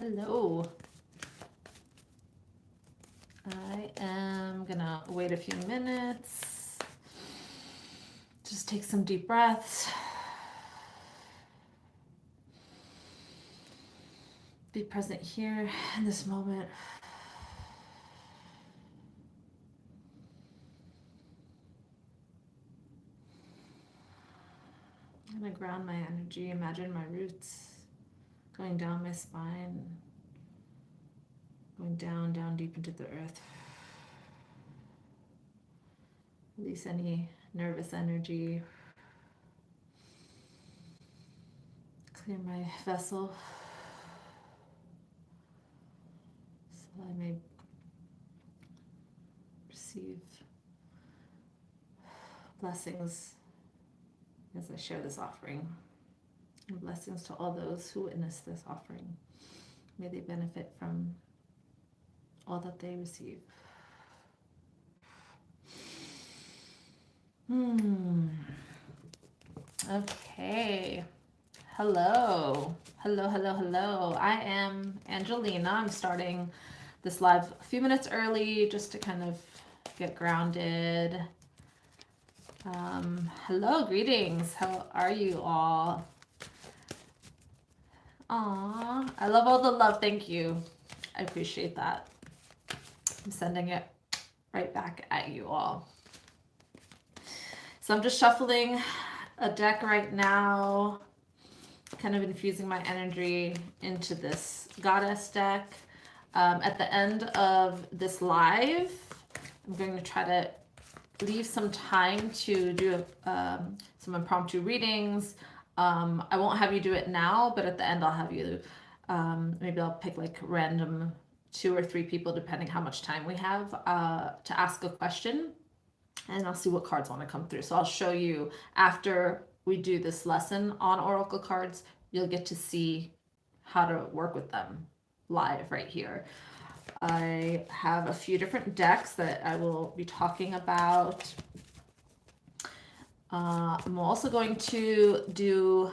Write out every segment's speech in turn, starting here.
Hello. I am gonna wait a few minutes. Just take some deep breaths. Be present here in this moment. I'm gonna ground my energy. Imagine my roots going down my spine, going down, down deep into the earth. Release any nervous energy. Clear my vessel so I may receive blessings as I share this offering. And blessings to all those who witness this offering. May they benefit from all that they receive. Okay. Hello. Hello, hello, hello. I am Angelina. I'm starting this live a few minutes early just to kind of get grounded. Hello, greetings. How are you all? Aw, I love all the love. Thank you. I appreciate that. I'm sending it right back at you all. So I'm just shuffling a deck right now, kind of infusing my energy into this goddess deck. At the end of this live, I'm going to try to leave some time to do some impromptu readings. I won't have you do it now, but at the end I'll have you, maybe I'll pick like random 2 or 3 people, depending how much time we have, to ask a question, and I'll see what cards want to come through. So I'll show you after we do this lesson on oracle cards, you'll get to see how to work with them live right here. I have a few different decks that I will be talking about. I'm also going to do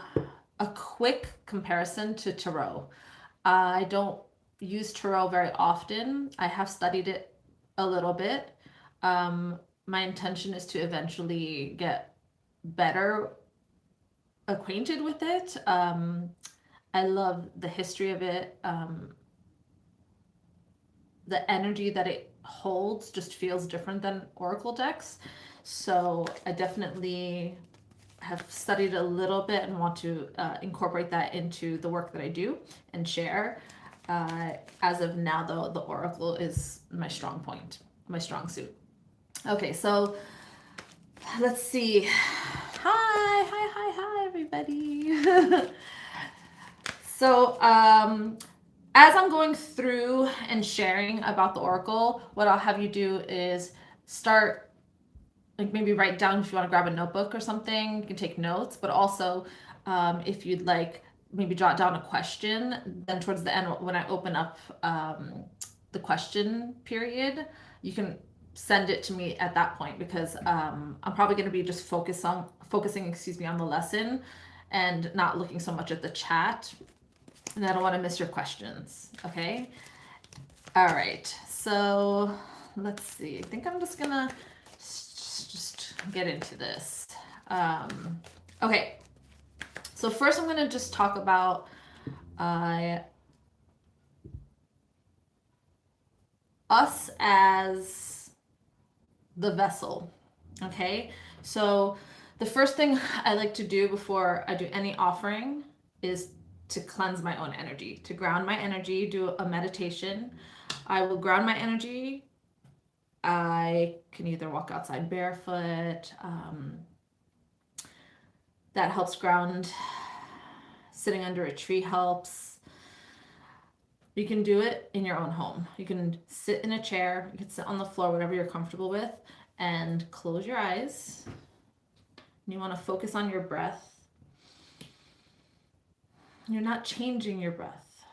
a quick comparison to tarot. I don't use tarot very often. I have studied it a little bit. My intention is to eventually get better acquainted with it. I love the history of it. The energy that it holds just feels different than oracle decks. So I definitely have studied a little bit and want to incorporate that into the work that I do and share. As of now, though, the oracle is my strong point, my strong suit. Okay, so let's see. Hi, everybody. So, as I'm going through and sharing about the oracle, what I'll have you do is start, like maybe write down if you want to grab a notebook or something, you can take notes, but also if you'd like, maybe jot down a question. Then towards the end, when I open up the question period, you can send it to me at that point, because I'm probably going to be just focusing on the lesson and not looking so much at the chat. And I don't want to miss your questions. Okay. All right. So let's see. I think I'm just gonna just get into this. Okay. So first I'm gonna just talk about us as the vessel. Okay. So the first thing I like to do before I do any offering is to cleanse my own energy, to ground my energy, do a meditation. I will ground my energy. I can either walk outside barefoot. That helps ground. Sitting under a tree helps. You can do it in your own home. You can sit in a chair, you can sit on the floor, whatever you're comfortable with, and close your eyes. And you want to focus on your breath. You're not changing your breath.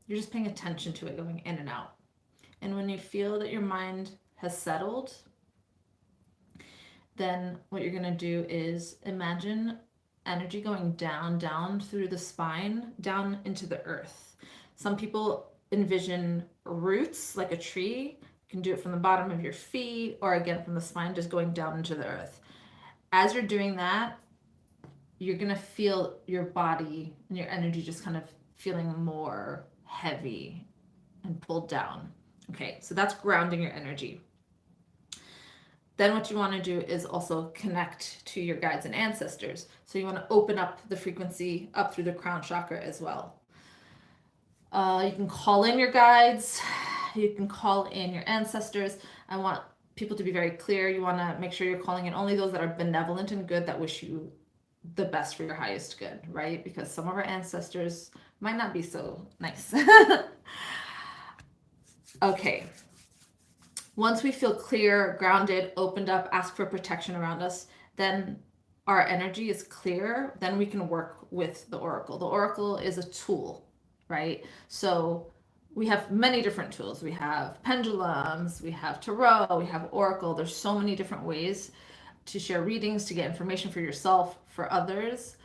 You're just paying attention to it going in and out. And when you feel that your mind has settled, then what you're going to do is imagine energy going down through the spine, down into the earth. Some people envision roots like a tree. You can do it from the bottom of your feet or again from the spine, just going down into the earth. As you're doing that, you're going to feel your body and your energy just kind of feeling more heavy and pulled down. Okay, so that's grounding your energy. Then what you want to do is also connect to your guides and ancestors. So you want to open up the frequency up through the crown chakra as well. You can call in your guides. You can call in your ancestors. I want people to be very clear. You want to make sure you're calling in only those that are benevolent and good, that wish you the best for your highest good, right? Because some of our ancestors might not be so nice. Okay. Once we feel clear, grounded, opened up, ask for protection around us, then our energy is clear, then we can work with the oracle. The oracle is a tool, right? So we have many different tools. We have pendulums, we have tarot, we have oracle. There's so many different ways to share readings, to get information for yourself, for others.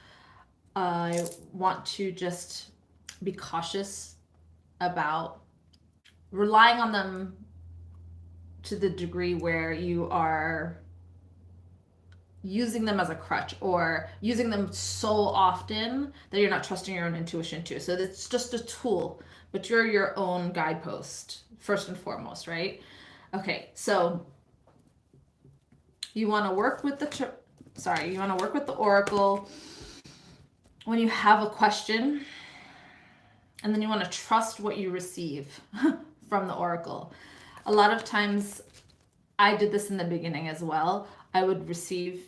I want to just be cautious about relying on them to the degree where you are using them as a crutch or using them so often that you're not trusting your own intuition too. So it's just a tool, but you're your own guidepost first and foremost, right? Okay, so you want to work with the oracle when you have a question, and then you want to trust what you receive from the oracle. A lot of times, I did this in the beginning as well. I would receive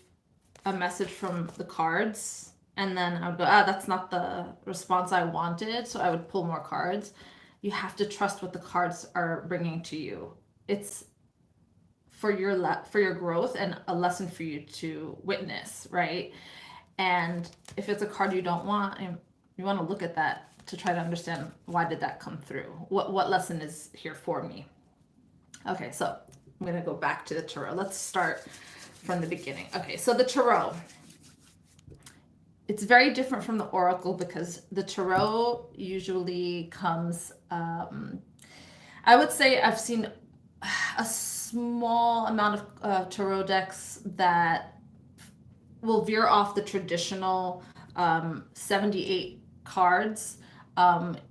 a message from the cards, and then I would go, that's not the response I wanted, so I would pull more cards. You have to trust what the cards are bringing to you. It's for your growth and a lesson for you to witness, right? And if it's a card you don't want, you want to look at that to try to understand, why did that come through? What lesson is here for me? Okay, so I'm going to go back to the tarot. Let's start from the beginning. Okay, so the tarot. It's very different from the oracle because the tarot usually comes, I would say I've seen a small amount of tarot decks that will veer off the traditional 78 cards,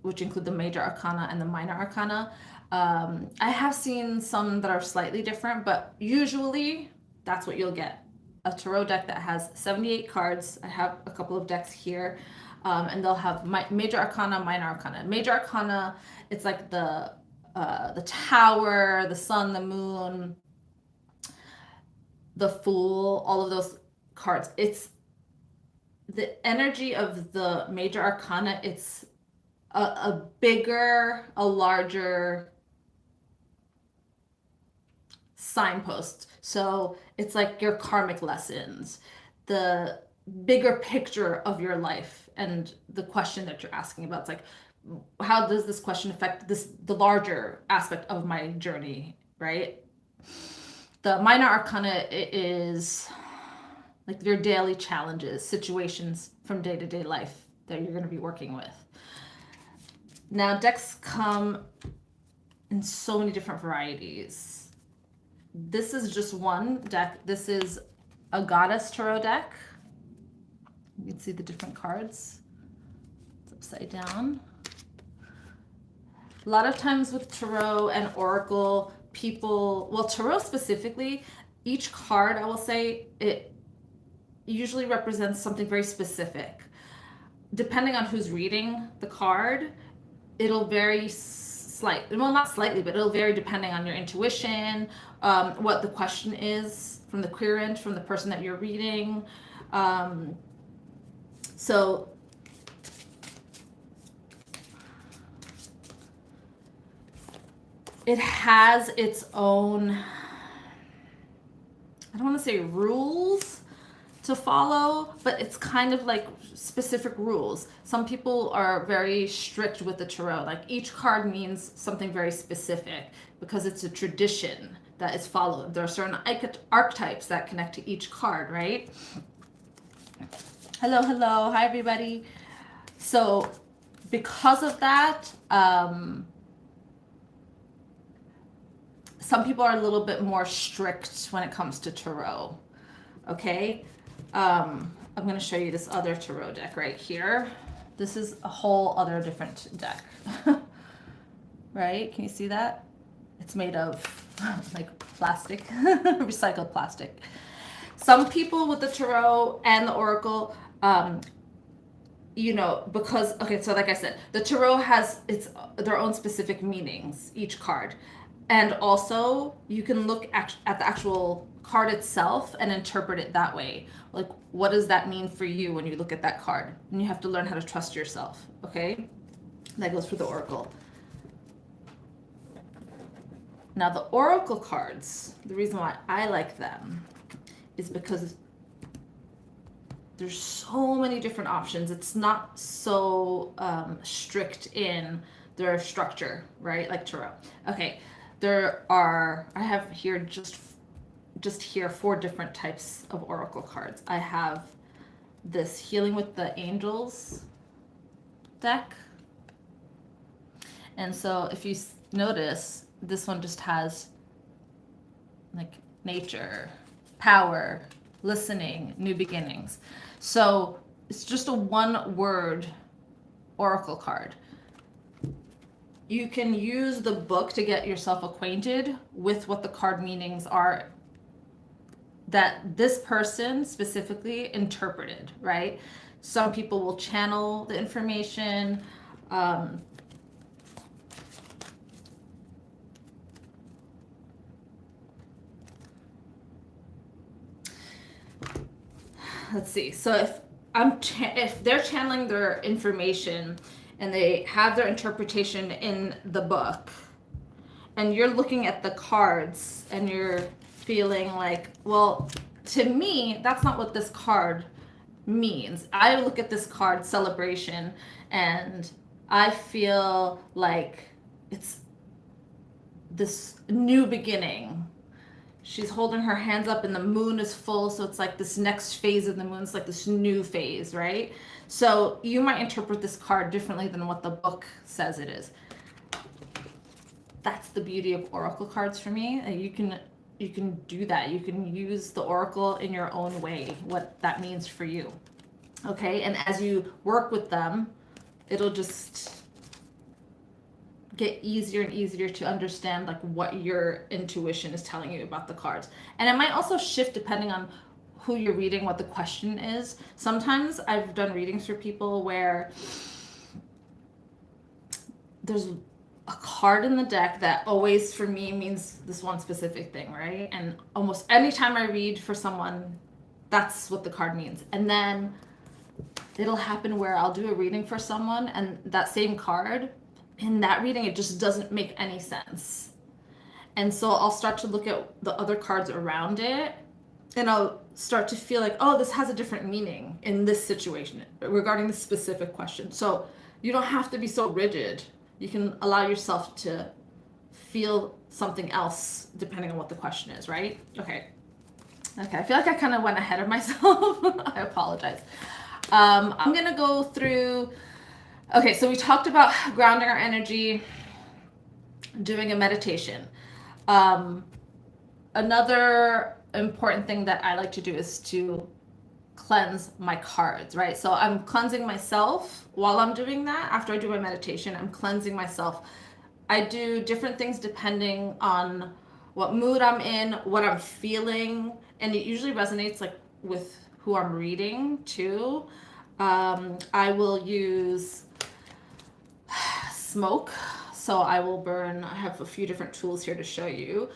which include the major arcana and the minor arcana. I have seen some that are slightly different, but usually that's what you'll get. A tarot deck that has 78 cards. I have a couple of decks here, and they'll have major arcana, minor arcana. Major arcana, it's like the tower, the sun, the moon, the fool, all of those cards. It's the energy of the major arcana. It's a bigger, a larger signpost. So it's like your karmic lessons, the bigger picture of your life, and the question that you're asking about. It's like, how does this question affect the larger aspect of my journey, right? The minor arcana is like your daily challenges, situations from day-to-day life that you're going to be working with. Now, decks come in so many different varieties. This is just one deck. This is a goddess tarot deck. You can see the different cards. It's upside down. A lot of times with tarot and oracle, tarot specifically, each card, I will say, it usually represents something very specific. Depending on who's reading the card, it'll vary slightly. Well, not slightly, but it'll vary depending on your intuition, what the question is from the querent, from the person that you're reading. So it has its own, I don't want to say rules to follow, but it's kind of like specific rules. Some people are very strict with the tarot. Like each card means something very specific because it's a tradition that is followed. There are certain archetypes that connect to each card, right? Hello. Hi, everybody. So because of that, some people are a little bit more strict when it comes to tarot. Okay, I'm going to show you this other tarot deck right here. This is a whole other different deck. Right? Can you see that? It's made of like plastic, recycled plastic. Some people with the tarot and the oracle, you know, because, okay, so like I said, the tarot has their own specific meanings, each card. And also, you can look at the actual card itself and interpret it that way. Like, what does that mean for you when you look at that card? And you have to learn how to trust yourself, okay? That goes for the oracle. Now, the oracle cards, the reason why I like them is because there's so many different options. It's not so strict in their structure, right? Like tarot. Okay, I have here just here 4 different types of oracle cards. I have this Healing with the Angels deck. And so if you notice, this one just has like nature, power, listening, new beginnings. So it's just a 1-word oracle card. You can use the book to get yourself acquainted with what the card meanings are that this person specifically interpreted, right? Some people will channel the information. Let's see. So if they're channeling their information and they have their interpretation in the book, and you're looking at the cards and you're feeling like, well, to me, that's not what this card means. I look at this card, celebration, and I feel like it's this new beginning. She's holding her hands up and the moon is full, so it's like this next phase of the moon. It's like this new phase, right? So you might interpret this card differently than what the book says it is. That's the beauty of oracle cards for me. You can do that. You can use the oracle in your own way, what that means for you. Okay? And as you work with them, it'll just get easier and easier to understand like what your intuition is telling you about the cards. And it might also shift depending on who you're reading, what the question is. Sometimes I've done readings for people where there's a card in the deck that always for me means this one specific thing, right? And almost anytime I read for someone, that's what the card means. And then it'll happen where I'll do a reading for someone and that same card, in that reading, it just doesn't make any sense. And so I'll start to look at the other cards around it and I'll start to feel like, oh, this has a different meaning in this situation regarding this specific question. So you don't have to be so rigid. You can allow yourself to feel something else depending on what the question is, right? Okay, I feel like I kind of went ahead of myself. I apologize. I'm going to go through. Okay, so we talked about grounding our energy, doing a meditation. Another important thing that I like to do is to cleanse my cards, right? So I'm cleansing myself while I'm doing that. After I do my meditation, I'm cleansing myself. I do different things depending on what mood I'm in, what I'm feeling, and it usually resonates like with who I'm reading too. I will use smoke. So I will burn, I have a few different tools here to show you.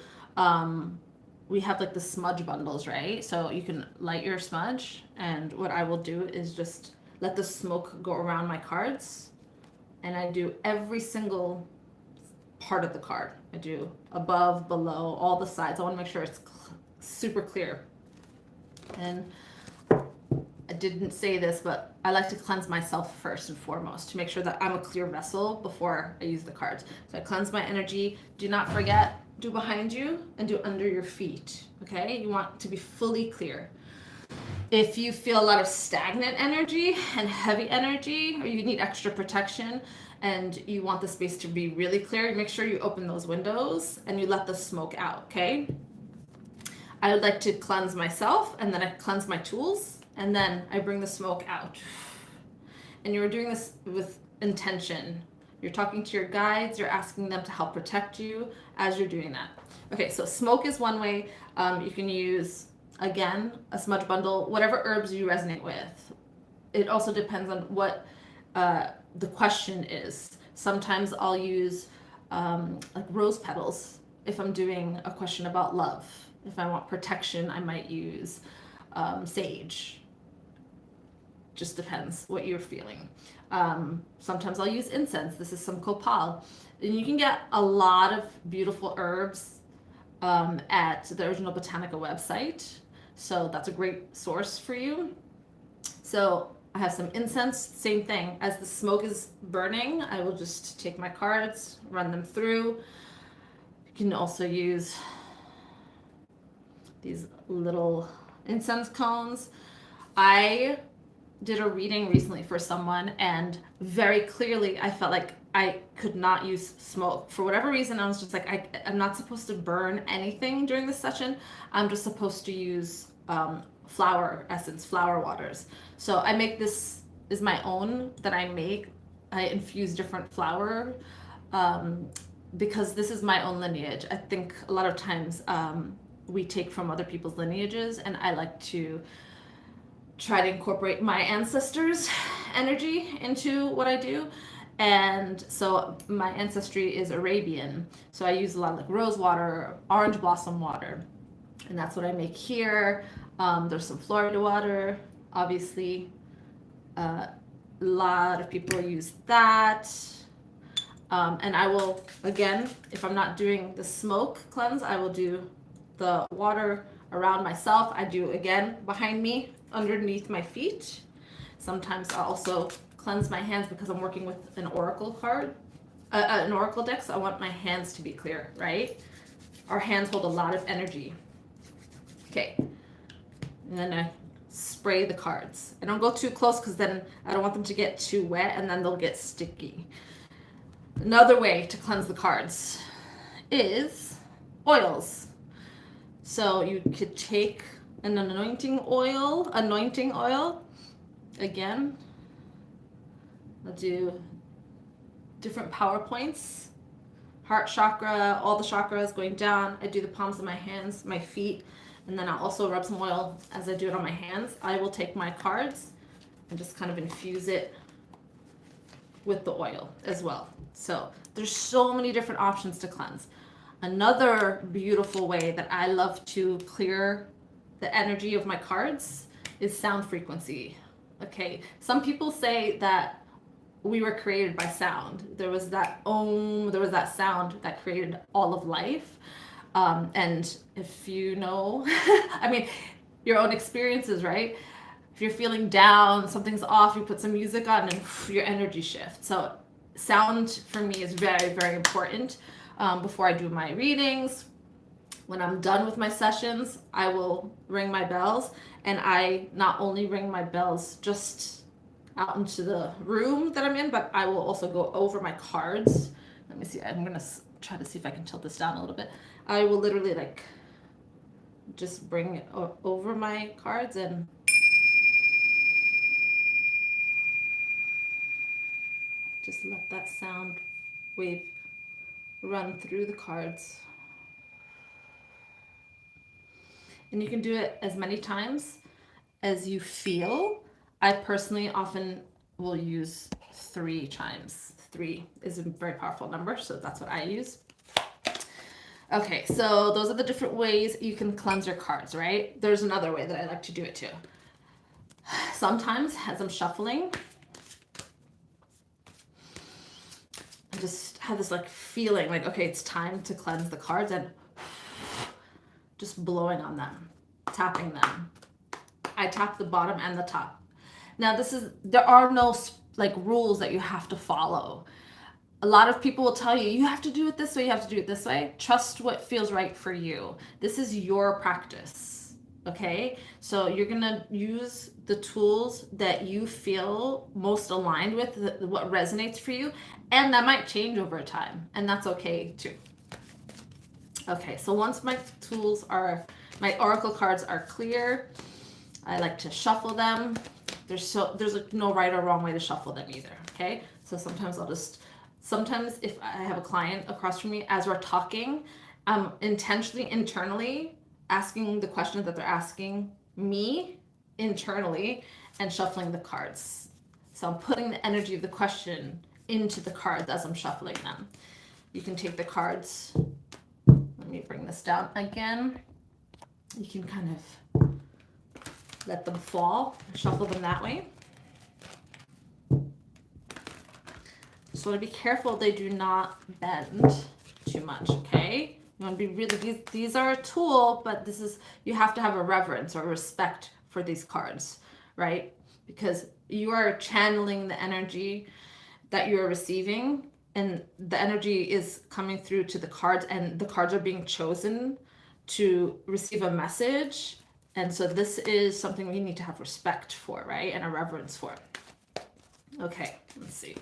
We have like the smudge bundles, right? So you can light your smudge, and what I will do is just let the smoke go around my cards, and I do every single part of the card. I do above, below, all the sides. I want to make sure it's super clear. And I didn't say this, but I like to cleanse myself first and foremost to make sure that I'm a clear vessel before I use the cards. So I cleanse my energy. Do not forget, do behind you and do under your feet, okay? You want to be fully clear. If you feel a lot of stagnant energy and heavy energy, or you need extra protection and you want the space to be really clear, make sure you open those windows and you let the smoke out, okay? I would like to cleanse myself, and then I cleanse my tools, and then I bring the smoke out. And you're doing this with intention. You're talking to your guides, you're asking them to help protect you as you're doing that. Okay, so smoke is one way. You can use, again, a smudge bundle, whatever herbs you resonate with. It also depends on what the question is. Sometimes I'll use like rose petals if I'm doing a question about love. If I want protection, I might use sage. Just depends what you're feeling. Sometimes I'll use incense. This is some copal. And you can get a lot of beautiful herbs at the original Botanica website. So that's a great source for you. So I have some incense, same thing. As the smoke is burning, I will just take my cards, run them through. You can also use these little incense cones. I did a reading recently for someone, and very clearly I felt like I could not use smoke. For whatever reason, I was just like, I'm not supposed to burn anything during this session. I'm just supposed to use flower essence, flower waters. So I make this, is my own that I make. I infuse different flower because this is my own lineage. I think a lot of times we take from other people's lineages, and I like to try to incorporate my ancestors' energy into what I do. And so my ancestry is Arabian. So I use a lot of like rose water, orange blossom water. And that's what I make here. There's some Florida water, obviously. A lot of people use that. And I will, again, if I'm not doing the smoke cleanse, I will do the water around myself. I do, again, behind me, underneath my feet. Sometimes I'll also cleanse my hands because I'm working with an oracle card, an oracle deck, so I want my hands to be clear, right? Our hands hold a lot of energy. Okay, and then I spray the cards. I don't go too close because then I don't want them to get too wet and then they'll get sticky. Another way to cleanse the cards is oils. So you could take an anointing oil. Again, I'll do different power points. Heart chakra, all the chakras going down. I do the palms of my hands, my feet, and then I'll also rub some oil as I do it on my hands. I will take my cards and just kind of infuse it with the oil as well. So there's so many different options to cleanse. Another beautiful way that I love to clear the energy of my cards is sound frequency. Okay, some people say that we were created by sound. There was that sound that created all of life. And if you know, I mean, your own experiences, right? If you're feeling down, something's off, you put some music on and your energy shifts. So sound for me is very, very important. Before I do my readings, when I'm done with my sessions, I will ring my bells, and I not only ring my bells just out into the room that I'm in, but I will also go over my cards. Let me see, I'm gonna try to see if I can tilt this down a little bit. I will literally like just bring it over my cards and just let that sound wave run through the cards. And you can do it as many times as you feel. I personally often will use 3 chimes. 3 is a very powerful number, so that's what I use. Okay, so those are the different ways you can cleanse your cards, right? There's another way that I like to do it too. Sometimes as I'm shuffling, I just have this like feeling like, okay, it's time to cleanse the cards, and just blowing on them, tapping them. I tap the bottom and the top. Now there are no like rules that you have to follow. A lot of people will tell you, you have to do it this way, you have to do it this way. Trust what feels right for you. This is your practice, Okay, so you're gonna use the tools that you feel most aligned with, what resonates for you, and that might change over time, and that's okay too. Okay, so once my my oracle cards are clear, I like to shuffle them. There's like no right or wrong way to shuffle them either. Okay, so sometimes if I have a client across from me, as we're talking, I'm intentionally internally asking the questions that they're asking me internally and shuffling the cards. So I'm putting the energy of the question into the cards as I'm shuffling them. You can take the cards. Let me bring this down again. You can kind of let them fall, shuffle them that way. Just want to be careful they do not bend too much, okay? You want to be really, these are a tool, but you have to have a reverence or respect for these cards, right? Because you are channeling the energy that you're receiving, and the energy is coming through to the cards, and the cards are being chosen to receive a message. And so this is something we need to have respect for, right? And a reverence for. Okay, let's see.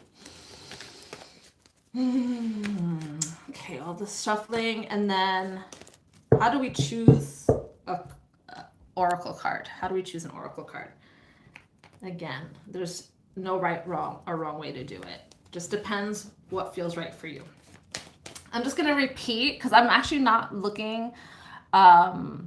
Okay, all the shuffling, and then how do we choose a oracle card? How do we choose an oracle card? Again, there's no right, wrong, or wrong way to do it. Just depends what feels right for you. I'm just gonna repeat because I'm actually not looking. Oh,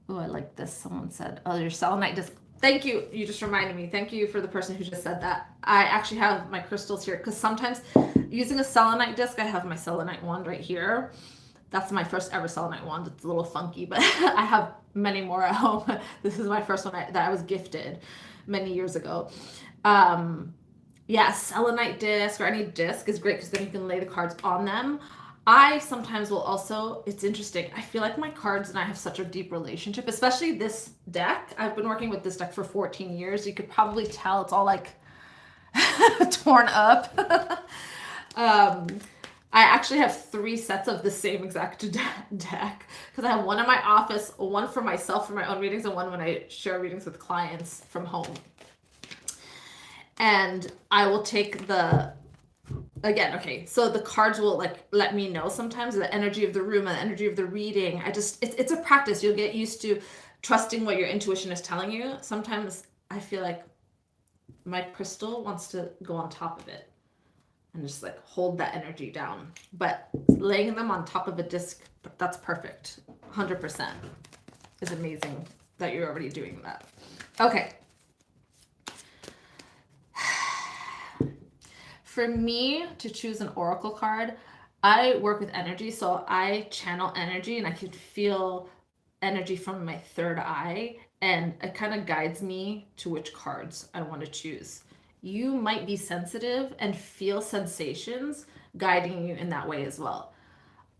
I like this. Someone said, "Oh, your selenite disc." Thank you. You just reminded me. Thank you for the person who just said that. I actually have my crystals here because sometimes using a selenite disc, I have my selenite wand right here. That's my first ever selenite wand. It's a little funky, but I have many more at home. This is my first one that I was gifted many years ago. Yeah, selenite disc or any disc is great because then you can lay the cards on them. I sometimes will also, it's interesting, I feel like my cards and I have such a deep relationship, especially this deck. I've been working with this deck for 14 years. You could probably tell it's all like torn up. I actually have 3 sets of the same exact deck because I have one in my office, one for myself for my own readings, and one when I share readings with clients from home. And I will take again, okay, so the cards will like let me know sometimes the energy of the room and the energy of the reading. It's a practice. You'll get used to trusting what your intuition is telling you. Sometimes I feel like my crystal wants to go on top of it and just like hold that energy down. But laying them on top of a disc, that's perfect. 100% is amazing that you're already doing that. Okay. For me to choose an oracle card, I work with energy, so I channel energy and I can feel energy from my third eye, and it kind of guides me to which cards I want to choose. You might be sensitive and feel sensations guiding you in that way as well.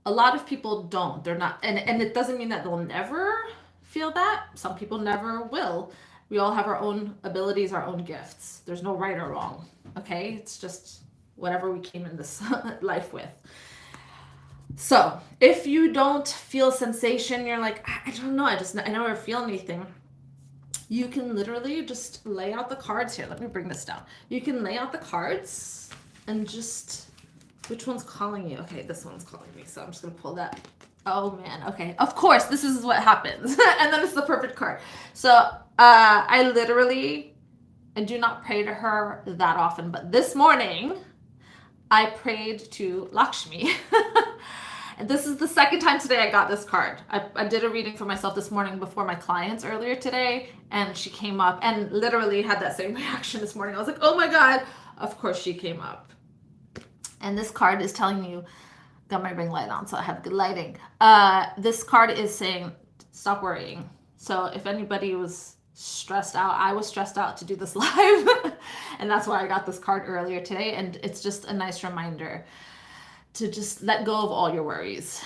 A lot of people don't. They're not, and it doesn't mean that they'll never feel that. Some people never will. We all have our own abilities, our own gifts. There's no right or wrong. Okay? It's just whatever we came in this life with. So if you don't feel sensation, you're like, I don't know, I never feel anything. You can literally just lay out the cards here. Let me bring this down. You can lay out the cards and just, which one's calling you? Okay, this one's calling me. So I'm just going to pull that. Oh man. Okay. Of course, this is what happens. And then it's the perfect card. So I do not pray to her that often, but this morning I prayed to Lakshmi. And this is the second time today I got this card. I did a reading for myself this morning before my clients earlier today, and she came up and literally had that same reaction this morning. I was like, oh my God, of course she came up. And this card is telling you, got my ring light on, so I have good lighting. This card is saying, stop worrying. So if anybody was stressed out, I was stressed out to do this live. And that's why I got this card earlier today. And it's just a nice reminder to just let go of all your worries.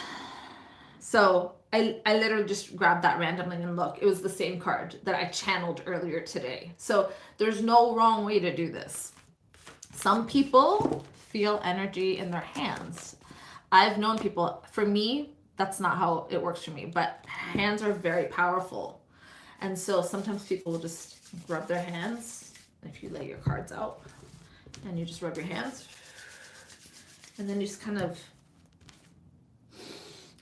So I literally just grabbed that randomly and look, it was the same card that I channeled earlier today. So there's no wrong way to do this. Some people feel energy in their hands. I've known people, for me, that's not how it works for me. But hands are very powerful. And so sometimes people will just rub their hands. If you lay your cards out and you just rub your hands, and then you just kind of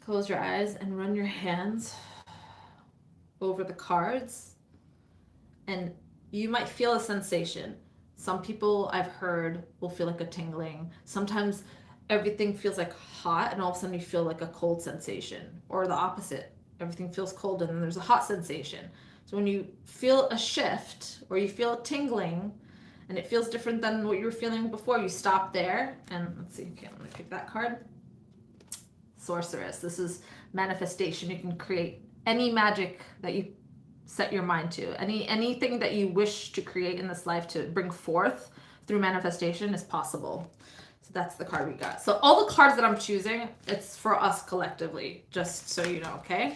close your eyes and run your hands over the cards, and you might feel a sensation. Some people I've heard will feel like a tingling. Sometimes everything feels like hot and all of a sudden you feel like a cold sensation, or the opposite. Everything feels cold and then there's a hot sensation. So when you feel a shift or you feel a tingling and it feels different than what you were feeling before, you stop there and let's see, okay, I'm gonna pick that card. Sorceress. This is manifestation. You can create any magic that you set your mind to. Anything that you wish to create in this life to bring forth through manifestation is possible. So that's the card we got. So all the cards that I'm choosing, it's for us collectively, just so you know, okay?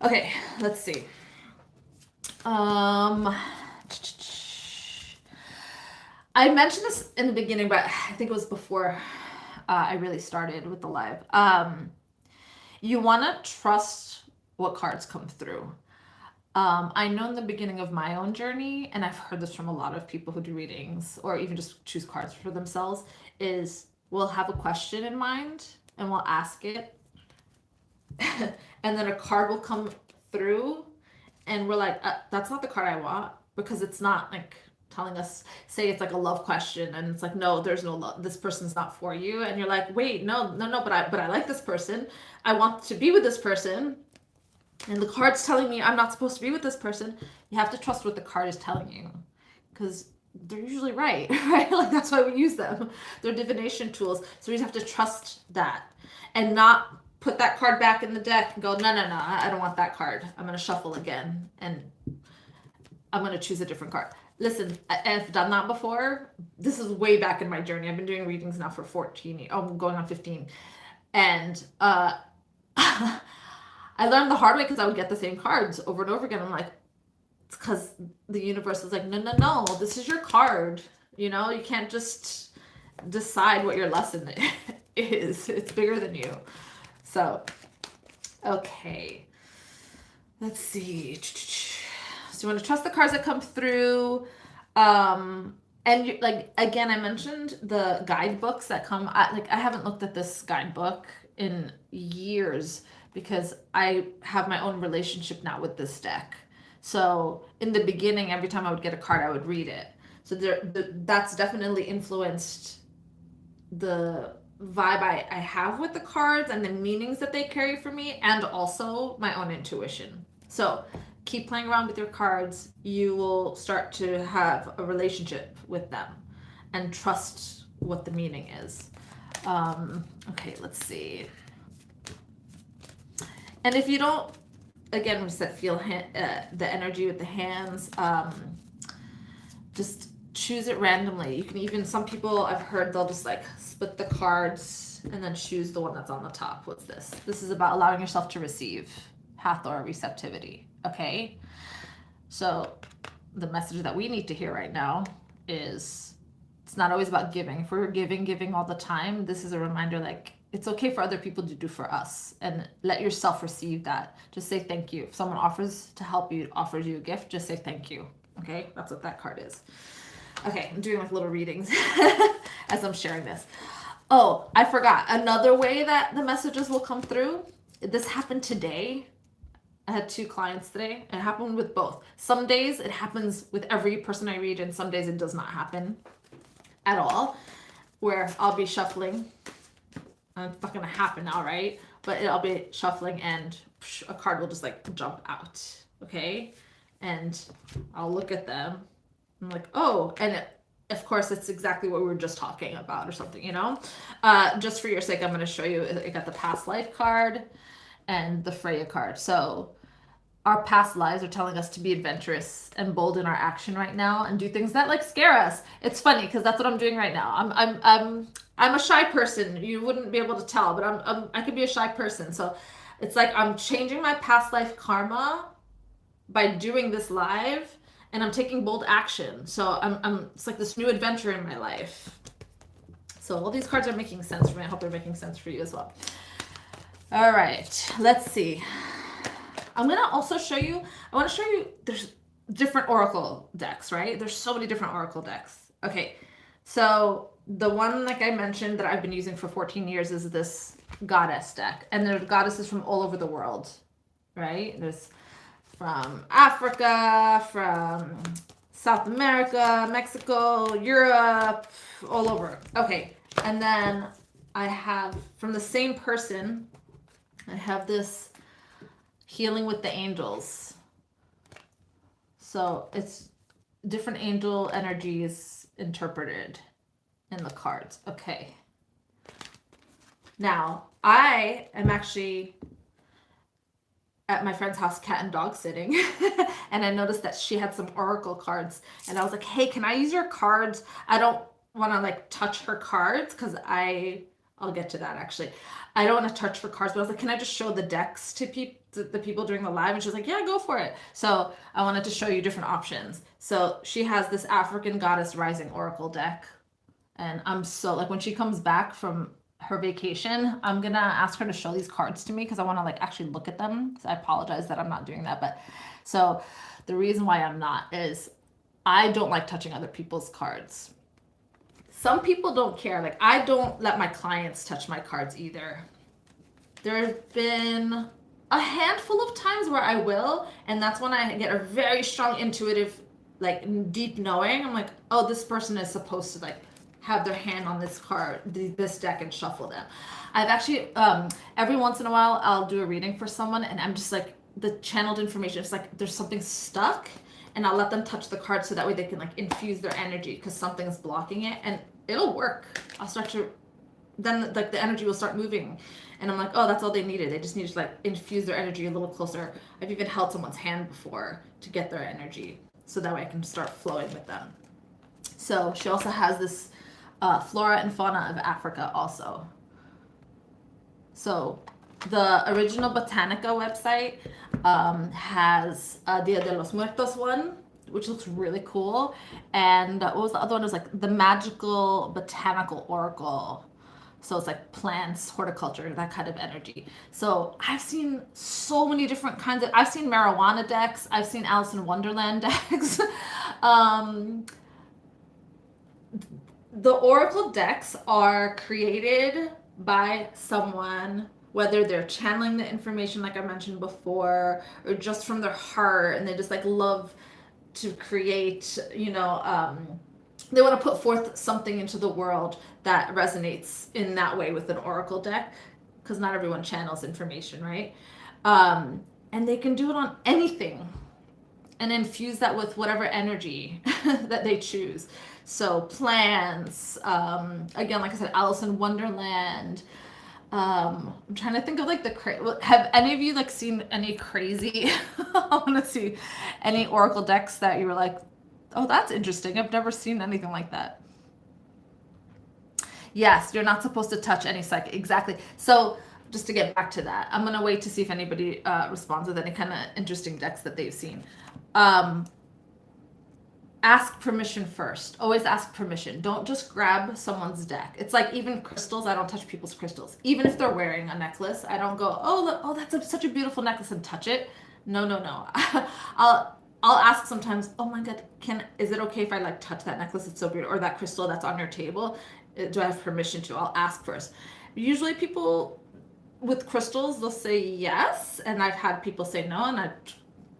Okay, let's see. I mentioned this in the beginning, but I think it was before I really started with the live. You want to trust what cards come through. I know in the beginning of my own journey, and I've heard this from a lot of people who do readings or even just choose cards for themselves, is we'll have a question in mind and we'll ask it. And then a card will come through and we're like, that's not the card I want, because it's not like telling us, say it's like a love question and it's like, no, there's no love, this person's not for you, and you're like, wait, no, but I like this person, I want to be with this person, and the card's telling me I'm not supposed to be with this person. You have to trust what the card is telling you, because they're usually right? Like that's why we use them. They're divination tools, so we just have to trust that and not put that card back in the deck and go, no, I don't want that card, I'm going to shuffle again and I'm going to choose a different card. Listen, I've done that before. This is way back in my journey. I've been doing readings now for 14 years. Oh, I'm going on 15. And I learned the hard way because I would get the same cards over and over again. I'm like, it's because the universe is like, no, this is your card. You know, you can't just decide what your lesson is. It's bigger than you. So, okay. Let's see. So you want to trust the cards that come through. And you, like, again, I mentioned the guidebooks that come. I haven't looked at this guidebook in years because I have my own relationship now with this deck. So in the beginning, every time I would get a card, I would read it. So that's definitely influenced the vibe I have with the cards and the meanings that they carry for me, and also my own intuition. So keep playing around with your cards. You will start to have a relationship with them and trust what the meaning is. Okay, let's see. And if you don't, again, we said feel the energy with the hands, just choose it randomly. You can even, some people I've heard, they'll just like split the cards and then choose the one that's on the top. What's this? This is about allowing yourself to receive, Hathor receptivity. Okay, so the message that we need to hear right now is it's not always about giving. If we're giving all the time, this is a reminder, like, it's okay for other people to do for us, and let yourself receive that. Just say thank you. If someone offers to help you, offers you a gift, just say thank you. Okay, that's what that card is. Okay, I'm doing like little readings as I'm sharing this. Oh, I forgot. Another way that the messages will come through, this happened today. I had 2 clients today. It happened with both. Some days it happens with every person I read, and some days it does not happen at all, where I'll be shuffling. And it's not going to happen now, right? But I'll be shuffling and a card will just like jump out. Okay? And I'll look at them. I'm like, oh, and of course, it's exactly what we were just talking about or something, you know? Just for your sake, I'm going to show you. I got the past life card and the Freya card. So our past lives are telling us to be adventurous and bold in our action right now and do things that like scare us. It's funny because that's what I'm doing right now. I'm a shy person. You wouldn't be able to tell, but I could be a shy person. So it's like I'm changing my past life karma by doing this live, and I'm taking bold action. So it's like this new adventure in my life. So all these cards are making sense for me. I hope they're making sense for you as well. All right, let's see. I'm gonna also show you, I want to show you, there's different oracle decks, right? There's so many different oracle decks. Okay, so the one, like I mentioned, that I've been using for 14 years is this goddess deck. And there's goddesses from all over the world, right? There's from Africa, from South America, Mexico, Europe, all over. Okay, and then I have, from the same person, I have this healing with the angels. So it's different angel energies interpreted in the cards. Okay. Now, I am actually at my friend's house cat and dog sitting and I noticed that she had some oracle cards and I was like, hey, can I use your cards? I don't want to like touch her cards because I'll get to that actually. I don't want to touch her cards, but I was like, can I just show the decks to the people during the live? And she was like, yeah, go for it. So I wanted to show you different options. So she has this African Goddess Rising Oracle deck. And I'm so, like, when she comes back from her vacation, I'm gonna ask her to show these cards to me because I want to like actually look at them. So I apologize that I'm not doing that. But so the reason why I'm not is I don't like touching other people's cards. Some people don't care. Like, I don't let my clients touch my cards either. There have been a handful of times where I will, and that's when I get a very strong intuitive, like, deep knowing. I'm like, oh, this person is supposed to, like, have their hand on this card, this deck, and shuffle them. I've actually, every once in a while, I'll do a reading for someone, and I'm just like, the channeled information, it's like there's something stuck, and I'll let them touch the card so that way they can, like, infuse their energy because something's blocking it, and it'll work. I'll start to, then, like, the energy will start moving, and I'm like, oh, that's all they needed. They just needed to, like, infuse their energy a little closer. I've even held someone's hand before to get their energy so that way I can start flowing with them. So she also has this flora and fauna of Africa also. So the original Botanica website has Dia de los Muertos one, which looks really cool. And what was the other one? It was like the Magical Botanical Oracle. So it's like plants, horticulture, that kind of energy. So I've seen so many different kinds of, I've seen marijuana decks, I've seen Alice in Wonderland decks. The oracle decks are created by someone, whether they're channeling the information like I mentioned before, or just from their heart, and they just like love to create, they want to put forth something into the world that resonates in that way with an oracle deck, because not everyone channels information, right? And they can do it on anything and infuse that with whatever energy that they choose. So plants, again, like I said, Alice in Wonderland. I'm trying to think of like have any of you like seen any crazy, I want to see any oracle decks that you were like, oh, that's interesting. I've never seen anything like that. Yes, you're not supposed to touch any psychic. Exactly. So just to get back to that, I'm going to wait to see if anybody responds with any kind of interesting decks that they've seen. Ask permission first. Always ask permission. Don't just grab someone's deck. It's like even crystals. I don't touch people's crystals. Even if they're wearing a necklace, I don't go, oh, look, oh, that's such a beautiful necklace, and touch it. No. I'll ask sometimes, oh my God, is it okay if I like touch that necklace? It's so beautiful. Or that crystal that's on your table. Do I have permission to? I'll ask first. Usually people with crystals, they'll say yes. And I've had people say no, and I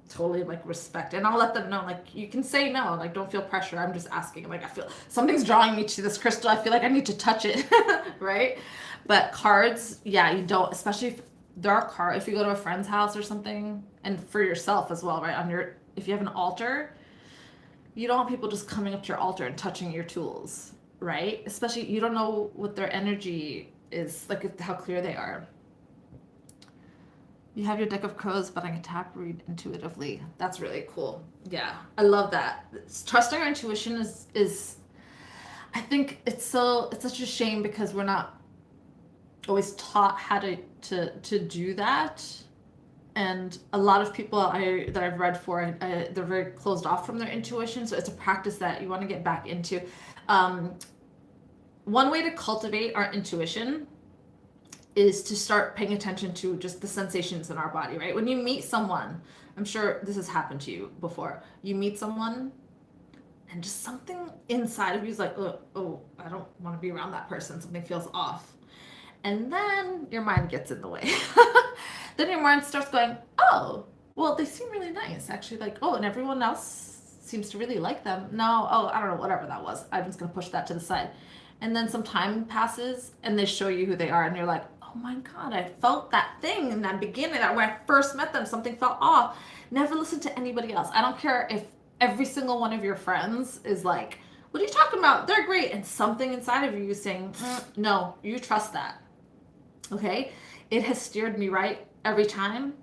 totally like respect, and I'll let them know, like, you can say no, like, don't feel pressure. I'm just asking, like, I feel something's drawing me to this crystal, I feel like I need to touch it. Right? But cards, yeah, you don't, especially if there are cards, if you go to a friend's house or something, and for yourself as well, right, if you have an altar, you don't want people just coming up to your altar and touching your tools, right? Especially, you don't know what their energy is, like, how clear they are. You have your deck of crows, but I can tap read intuitively. That's really cool. Yeah, I love that. Trusting our intuition is I think it's such a shame because we're not always taught how to do that. And a lot of people that I've read for, they're very closed off from their intuition. So it's a practice that you want to get back into. One way to cultivate our intuition is to start paying attention to just the sensations in our body, right? When you meet someone, I'm sure this has happened to you before. You meet someone and just something inside of you is like, oh, I don't want to be around that person. Something feels off. And then your mind gets in the way. Then your mind starts going, oh, well, they seem really nice. Actually, like, oh, and everyone else seems to really like them. No, oh, I don't know, whatever that was. I'm just going to push that to the side. And then some time passes and they show you who they are. And you're like, oh my God, I felt that thing in that beginning, that when I first met them, something felt off. Never listen to anybody else. I don't care if every single one of your friends is like, what are you talking about? They're great. And something inside of you is saying, no, you trust that. Okay? It has steered me right every time.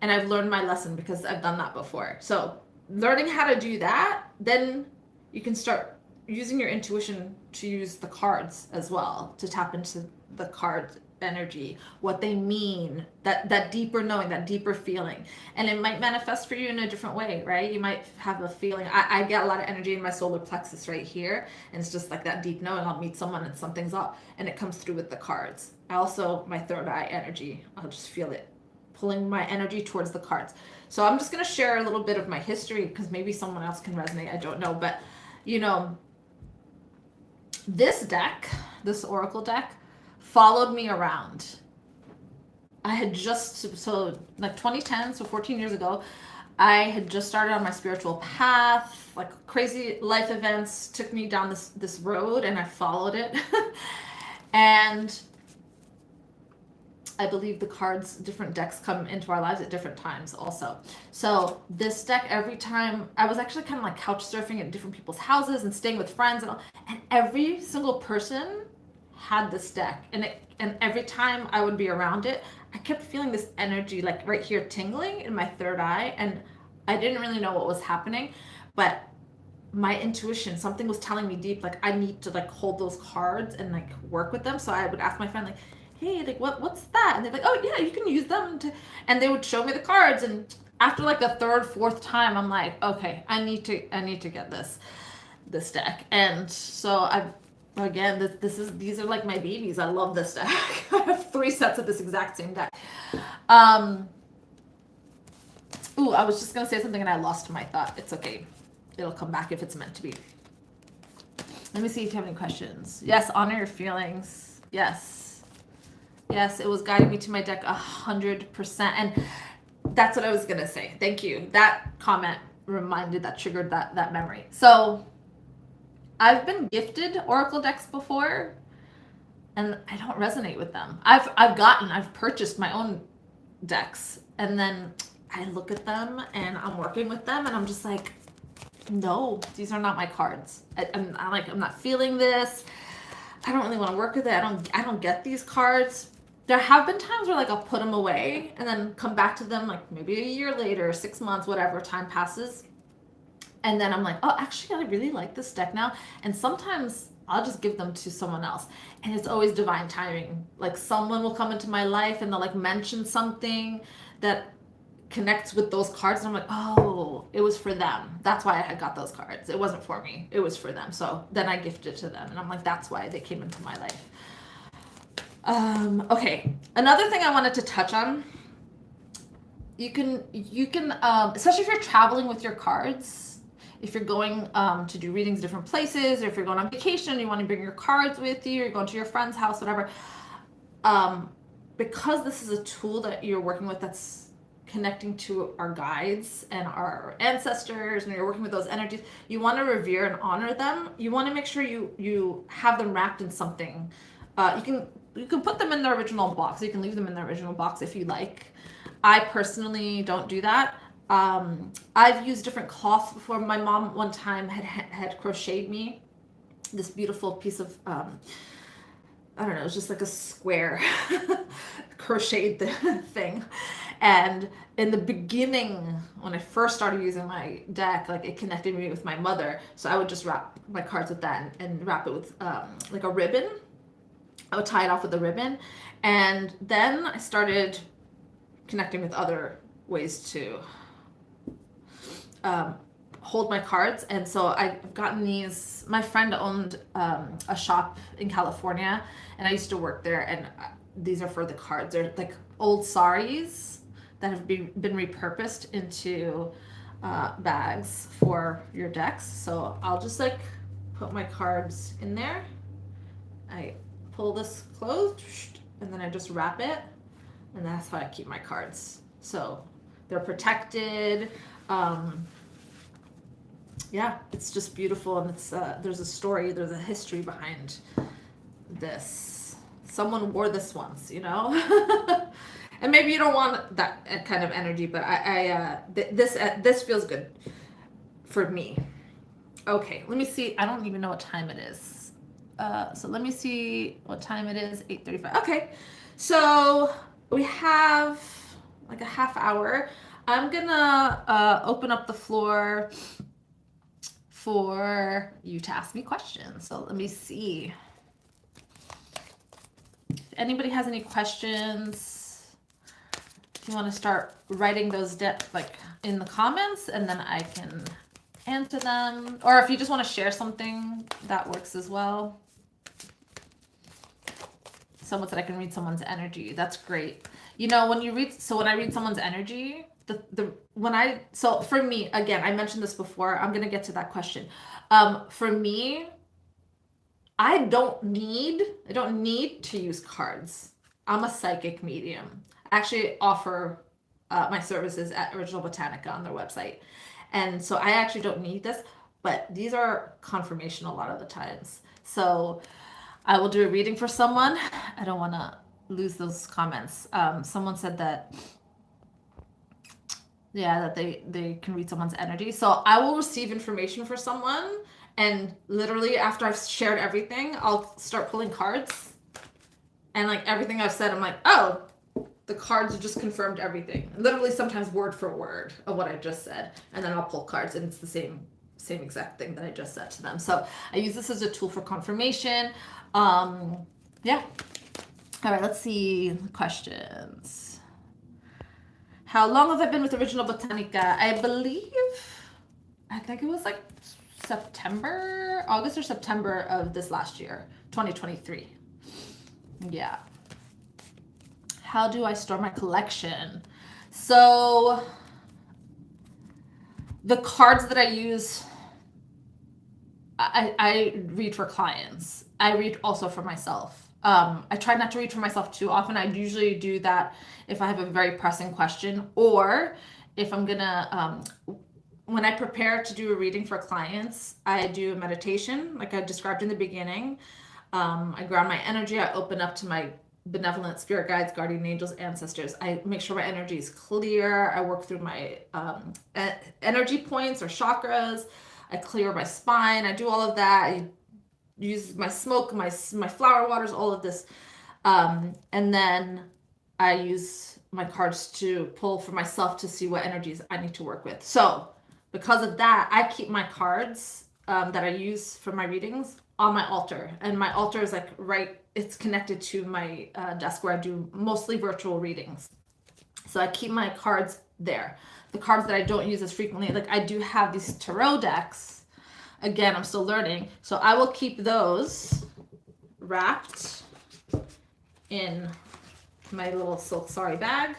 And I've learned my lesson because I've done that before. So learning how to do that, then you can start using your intuition to use the cards as well, to tap into the card energy, what they mean, that deeper knowing, that deeper feeling. And it might manifest for you in a different way, right? You might have a feeling. I get a lot of energy in my solar plexus right here, and it's just like that deep knowing. I'll meet someone and something's up, and it comes through with the cards. I also, my third eye energy, I'll just feel it pulling my energy towards the cards. So I'm just going to share a little bit of my history because maybe someone else can resonate. I don't know. But, you know, this deck, this oracle deck, followed me around. I had just, so like 2010, so 14 years ago, I had just started on my spiritual path. Like crazy life events took me down this road, and I followed it. And I believe the cards, different decks come into our lives at different times also. So this deck, every time, I was actually kind of like couch surfing at different people's houses and staying with friends and all, and every single person had this deck. And every time I would be around it, I kept feeling this energy like right here tingling in my third eye. And I didn't really know what was happening, but my intuition, something was telling me deep, like I need to like hold those cards and like work with them. So I would ask my friend like, hey, like what's that? And they're like, oh yeah, you can use them to, and they would show me the cards. And after like the third, fourth time, I'm like, okay, I need to get this deck. And so again, these are like my babies. I love this deck. I have 3 sets of this exact same deck. Ooh, I was just gonna say something and I lost my thought. It's okay. It'll come back if it's meant to be. Let me see if you have any questions. Yes, honor your feelings. Yes, it was guiding me to my deck 100%. And that's what I was gonna say. Thank you. That comment triggered that memory. So I've been gifted oracle decks before, and I don't resonate with them. I've purchased my own decks, and then I look at them and I'm working with them, and I'm just like, no, these are not my cards. I'm not feeling this. I don't really want to work with it. I don't get these cards. There have been times where like I'll put them away and then come back to them like maybe a year later, 6 months, whatever time passes. And then I'm like, oh, actually, I really like this deck now. And sometimes I'll just give them to someone else. And it's always divine timing. Like someone will come into my life and they'll like mention something that connects with those cards. And I'm like, oh, it was for them. That's why I had got those cards. It wasn't for me. It was for them. So then I gifted to them. And I'm like, that's why they came into my life. Okay. Another thing I wanted to touch on, you can, especially if you're traveling with your cards, if you're going to do readings different places, or if you're going on vacation, you want to bring your cards with you, or you're going to your friend's house, whatever. Because this is a tool that you're working with that's connecting to our guides and our ancestors, and you're working with those energies, you want to revere and honor them. You want to make sure you have them wrapped in something. You can put them in their original box. You can leave them in their original box if you like. I personally don't do that. I've used different cloths before. My mom one time had crocheted me this beautiful piece of, I don't know, it was just like a square crocheted thing. And in the beginning, when I first started using my deck, like it connected me with my mother. So I would just wrap my cards with that and wrap it with like a ribbon. I would tie it off with a ribbon. And then I started connecting with other ways to hold my cards. And so I've gotten these. My friend owned a shop in California, and I used to work there, and these are for the cards. They're like old saris that have been repurposed into bags for your decks. So I'll just like put my cards in there. I pull this closed, and then I just wrap it, and that's how I keep my cards. So they're protected. Yeah, it's just beautiful, and it's there's a story, there's a history behind this. Someone wore this once, you know. And maybe you don't want that kind of energy, but this feels good for me. Okay, let me see. I don't even know what time it is. So let me see what time it is. 8:35. Okay, so we have like a half hour. I'm gonna open up the floor for you to ask me questions. So let me see. If anybody has any questions, if you want to start writing those like in the comments, and then I can answer them. Or if you just want to share something, that works as well. Someone said I can read someone's energy. That's great. You know, when you read, so when I read someone's energy, so for me, again, I mentioned this before, I'm going to get to that question. For me, I don't need to use cards. I'm a psychic medium. I actually offer my services at Original Botanica on their website. And so I actually don't need this, but these are confirmation a lot of the times. So I will do a reading for someone. I don't want to lose those comments. Someone said that, yeah, that they can read someone's energy. So I will receive information for someone, and literally after I've shared everything, I'll start pulling cards. And like everything I've said, I'm like, oh, the cards just confirmed everything. Literally sometimes word for word of what I just said. And then I'll pull cards, and it's the same exact thing that I just said to them. So I use this as a tool for confirmation. Yeah. All right, let's see questions. How long have I been with Original Botanica? I think it was like August or September of this last year, 2023. Yeah. How do I store my collection? So the cards that I use, I read for clients. I read also for myself. I try not to read for myself too often. I usually do that if I have a very pressing question, or if I'm gonna, when I prepare to do a reading for clients, I do a meditation, like I described in the beginning. I ground my energy. I open up to my benevolent spirit guides, guardian angels, ancestors. I make sure my energy is clear. I work through my energy points or chakras. I clear my spine. I do all of that. I use my smoke, my flower waters, all of this. And then I use my cards to pull for myself to see what energies I need to work with. So because of that, I keep my cards that I use for my readings on my altar. And my altar is like it's connected to my desk where I do mostly virtual readings. So I keep my cards there. The cards that I don't use as frequently, like I do have these tarot decks. Again, I'm still learning. So I will keep those wrapped in my little silk sari bag.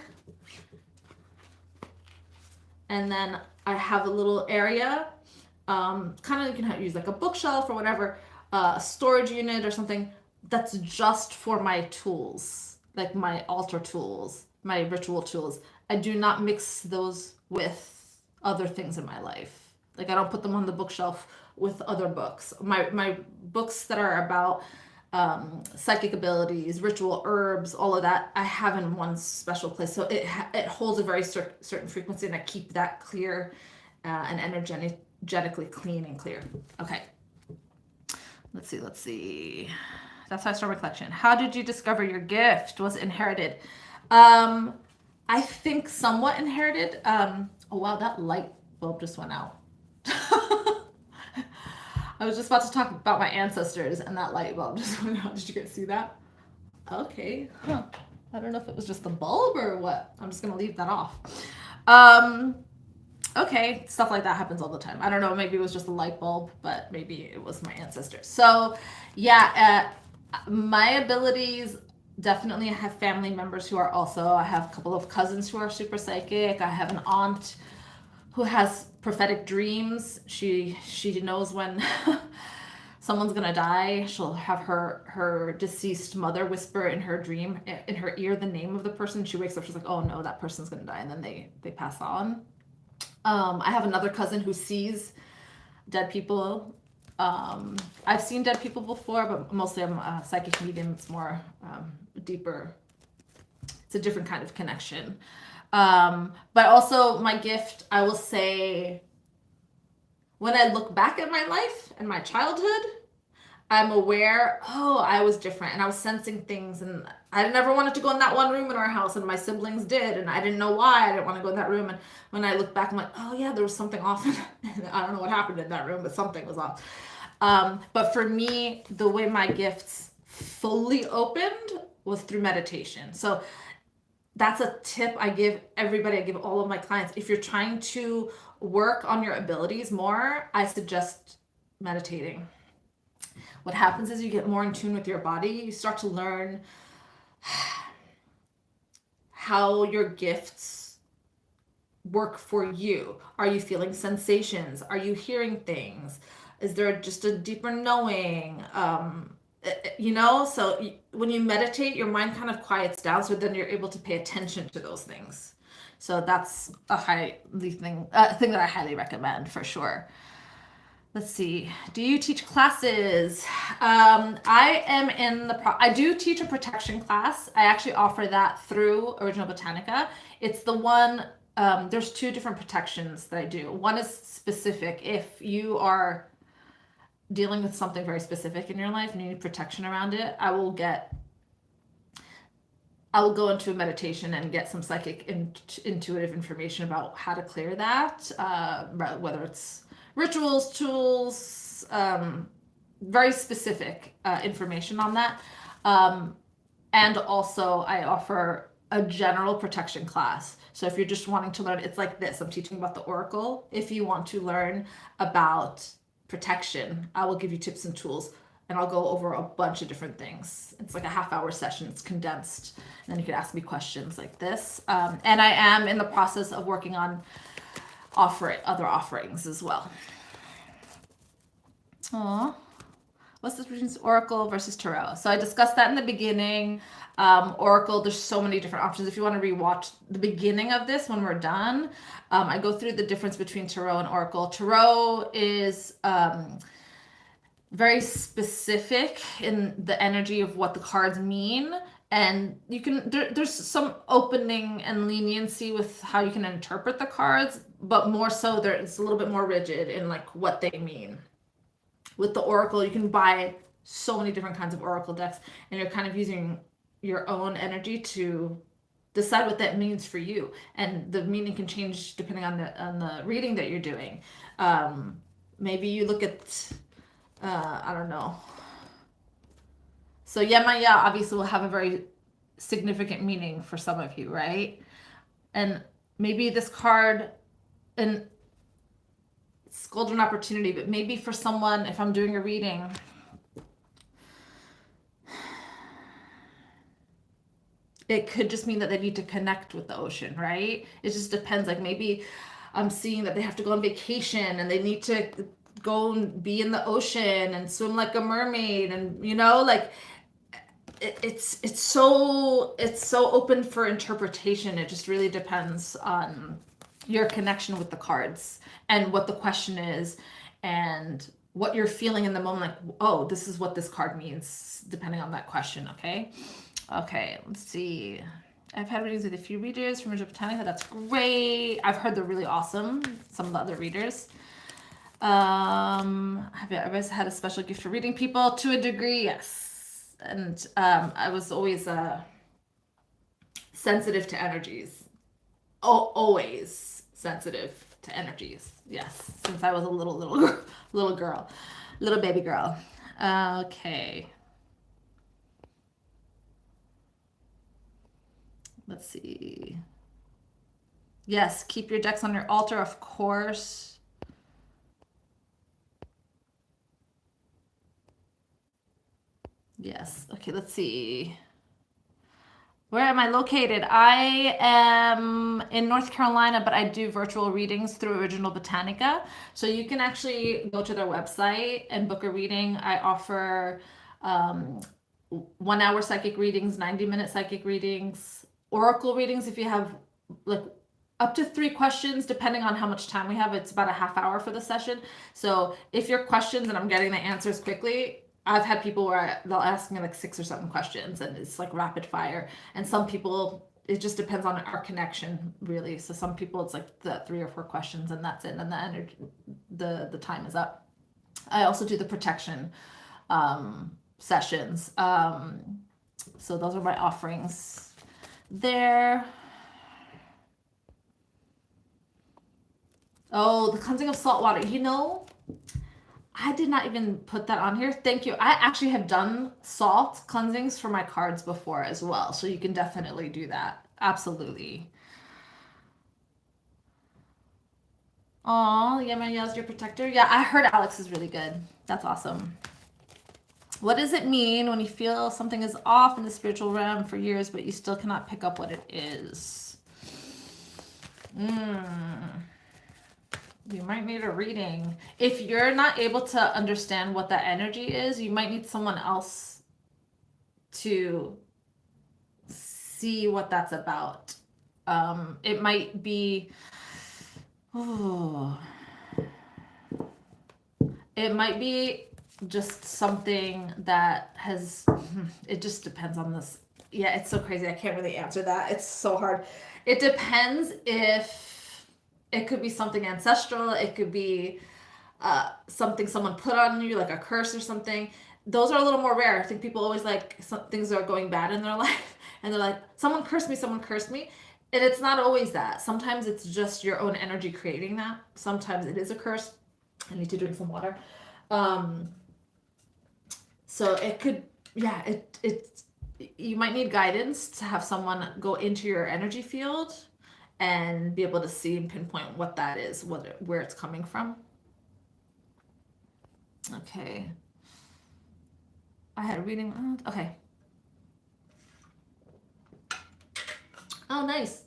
And then I have a little area, kind of you can use like a bookshelf or whatever, a storage unit or something that's just for my tools, like my altar tools, my ritual tools. I do not mix those with other things in my life. Like I don't put them on the bookshelf with other books. My books that are about psychic abilities, ritual herbs, all of that, I have in one special place. So it holds a very certain frequency, and I keep that clear and energetically clean and clear. Okay. Let's see. That's how I start my collection. How did you discover your gift? Was it inherited? I think somewhat inherited. Oh wow, that light bulb just went out. I was just about to talk about my ancestors, and that light bulb just went out. Did you guys see that? Okay. Huh. I don't know if it was just the bulb or what. I'm just going to leave that off. Okay. Stuff like that happens all the time. I don't know. Maybe it was just a light bulb, but maybe it was my ancestors. So, yeah, my abilities definitely I have family members who are also, I have a couple of cousins who are super psychic. I have an aunt who has prophetic dreams. She knows when someone's gonna die. She'll have her deceased mother whisper in her dream, in her ear, the name of the person. She wakes up, she's like, oh no, that person's gonna die, and then they pass on. I have another cousin who sees dead people. I've seen dead people before, but mostly I'm a psychic medium. It's more deeper. It's a different kind of connection. But also my gift, I will say, when I look back at my life and my childhood, I'm aware, oh, I was different and I was sensing things, and I never wanted to go in that one room in our house, and my siblings did, and I didn't know why I didn't want to go in that room. And when I look back, I'm like, oh yeah, there was something off. I don't know what happened in that room, but something was off. But for me, the way my gifts fully opened was through meditation. So that's a tip I give everybody. I give all of my clients. If you're trying to work on your abilities more, I suggest meditating. What happens is you get more in tune with your body. You start to learn how your gifts work for you. Are you feeling sensations? Are you hearing things? Is there just a deeper knowing? So when you meditate, your mind kind of quiets down, so then you're able to pay attention to those things. So that's a thing that I highly recommend for sure. Let's see. Do you teach classes? I do teach a protection class. I actually offer that through Original Botanica. It's the one, there's two different protections that I do. One is specific. If you are dealing with something very specific in your life and you need protection around it, I will go into a meditation and get some psychic intuitive information about how to clear that, whether it's rituals, tools, very specific information on that. And also I offer a general protection class. So if you're just wanting to learn, it's like this. I'm teaching about the oracle. If you want to learn about protection, I will give you tips and tools, and I'll go over a bunch of different things. It's like a half-hour session. It's condensed. And then you can ask me questions like this. And I am in the process of working on other offerings as well. Aww. What's the difference between Oracle versus Tarot? So I discussed that in the beginning. Oracle, there's so many different options. If you want to rewatch the beginning of this when we're done, I go through the difference between Tarot and Oracle. Tarot is very specific in the energy of what the cards mean, and you can there's some opening and leniency with how you can interpret the cards, but more so it's a little bit more rigid in like what they mean. With the Oracle, you can buy so many different kinds of Oracle decks, and you're kind of using your own energy to decide what that means for you, and the meaning can change depending on the reading that you're doing. Maybe you look at I don't know. So Yemaya obviously will have a very significant meaning for some of you, right? And maybe this card, and it's golden opportunity, but maybe for someone, if I'm doing a reading, it could just mean that they need to connect with the ocean, right? It just depends. Like maybe I'm seeing that they have to go on vacation and they need to go and be in the ocean and swim like a mermaid, and like it's so open for interpretation. It just really depends on your connection with the cards and what the question is and what you're feeling in the moment. Like, oh, this is what this card means, depending on that question. Okay, let's see. I've had readings with a few readers from Original Botanica. That's great. I've heard they're really awesome, some of the other readers. Have you ever had a special gift for reading people? To a degree, yes. And I was always sensitive to energies. Always sensitive to energies. Yes, since I was a little girl, little baby girl. Okay. Let's see. Yes, keep your decks on your altar, of course. Yes. Okay, let's see. Where am I located? I am in North Carolina, but I do virtual readings through Original Botanica. So you can actually go to their website and book a reading. I offer um, 1 hour psychic readings, 90-minute psychic readings, oracle readings if you have like up to 3 questions, depending on how much time we have. It's about a half hour for the session. So if your questions and I'm getting the answers quickly, I've had people where they'll ask me like 6 or 7 questions and it's like rapid fire. And some people, it just depends on our connection, really. So some people it's like the 3 or 4 questions and that's it, and the energy, the time is up. I also do the protection sessions. So those are my offerings there. Oh, the cleansing of salt water. I did not even put that on here. Thank you. I actually have done salt cleansings for my cards before as well. So you can definitely do that. Absolutely. Oh, Yamaya's your protector. Yeah, I heard Alex is really good. That's awesome. What does it mean when you feel something is off in the spiritual realm for years, but you still cannot pick up what it is? You might need a reading. If you're not able to understand what that energy is, you might need someone else to see what that's about. It might be, it might be just something that has, it just depends on this. Yeah, it's so crazy. I can't really answer that. It's so hard. It depends if it could be something ancestral. It could be something someone put on you, like a curse or something. Those are a little more rare. I think people always like things are going bad in their life, and they're like, someone cursed me, someone cursed me. And it's not always that. Sometimes it's just your own energy creating that. Sometimes it is a curse. I need to drink some water. So it could, yeah, you might need guidance to have someone go into your energy field and be able to see and pinpoint what that is, where it's coming from. Okay. I had a reading. Okay. Oh, nice.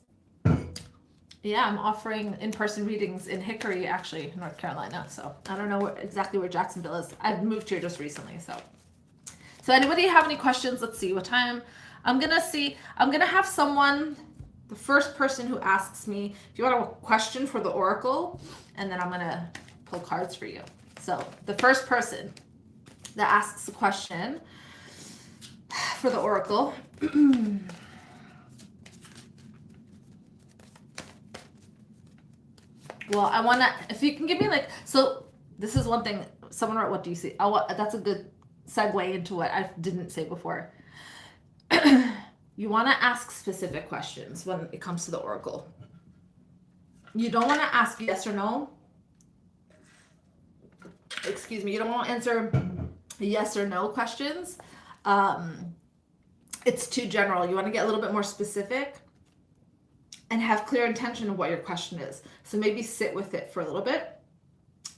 Yeah, I'm offering in-person readings in Hickory, actually, North Carolina. So I don't know exactly where Jacksonville is. I've moved here just recently. So anybody have any questions? Let's see what time. I'm gonna have someone, the first person who asks me, if you want a question for the oracle, and then I'm gonna pull cards for you. So the first person that asks a question for the oracle. Well, I want to, if you can give me like, so this is one thing, someone wrote, what do you see? That's a good segue into what I didn't say before. You want to ask specific questions when it comes to the oracle. You don't want to ask yes or no. Excuse me. You don't want to answer yes or no questions. It's too general. You want to get a little bit more specific and have clear intention of what your question is. So maybe sit with it for a little bit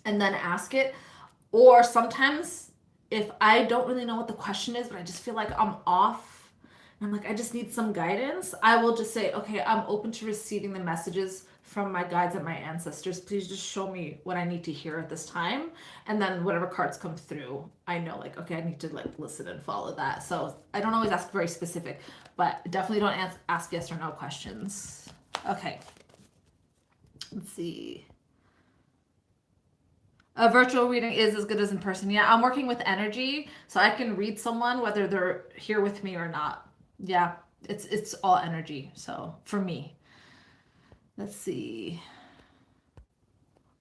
and then ask it. Or sometimes if I don't really know what the question is, but I just feel like I'm off, and I'm like, I just need some guidance, I will just say, okay, I'm open to receiving the messages from my guides and my ancestors. Please just show me what I need to hear at this time. And then whatever cards come through, I know like, okay, I need to like listen and follow that. So I don't always ask very specific, but definitely don't ask yes or no questions. Okay. Let's see. A virtual reading is as good as in person. Yeah, I'm working with energy, so I can read someone whether they're here with me or not. Yeah, it's all energy. So for me, let's see.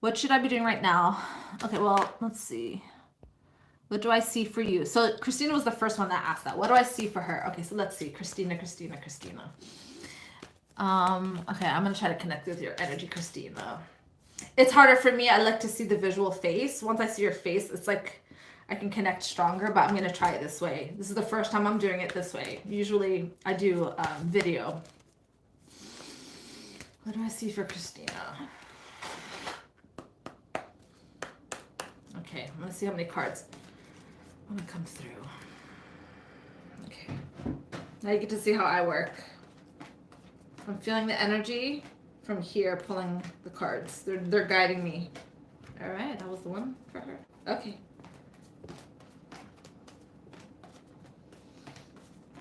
What should I be doing right now? Okay, well, let's see. What do I see for you? So Christina was the first one that asked that. What do I see for her? Okay, so let's see. Christina. Okay, I'm gonna try to connect with your energy, Christina. It's harder for me. I like to see the visual face. Once I see your face, it's like I can connect stronger, but I'm gonna try it this way. This is the first time I'm doing it this way. Usually I do video. What do I see for Christina? Okay, I'm gonna see how many cards want to come through. Okay, now you get to see how I work. I'm feeling the energy from here pulling the cards. They're guiding me. All right, that was the one for her. Okay.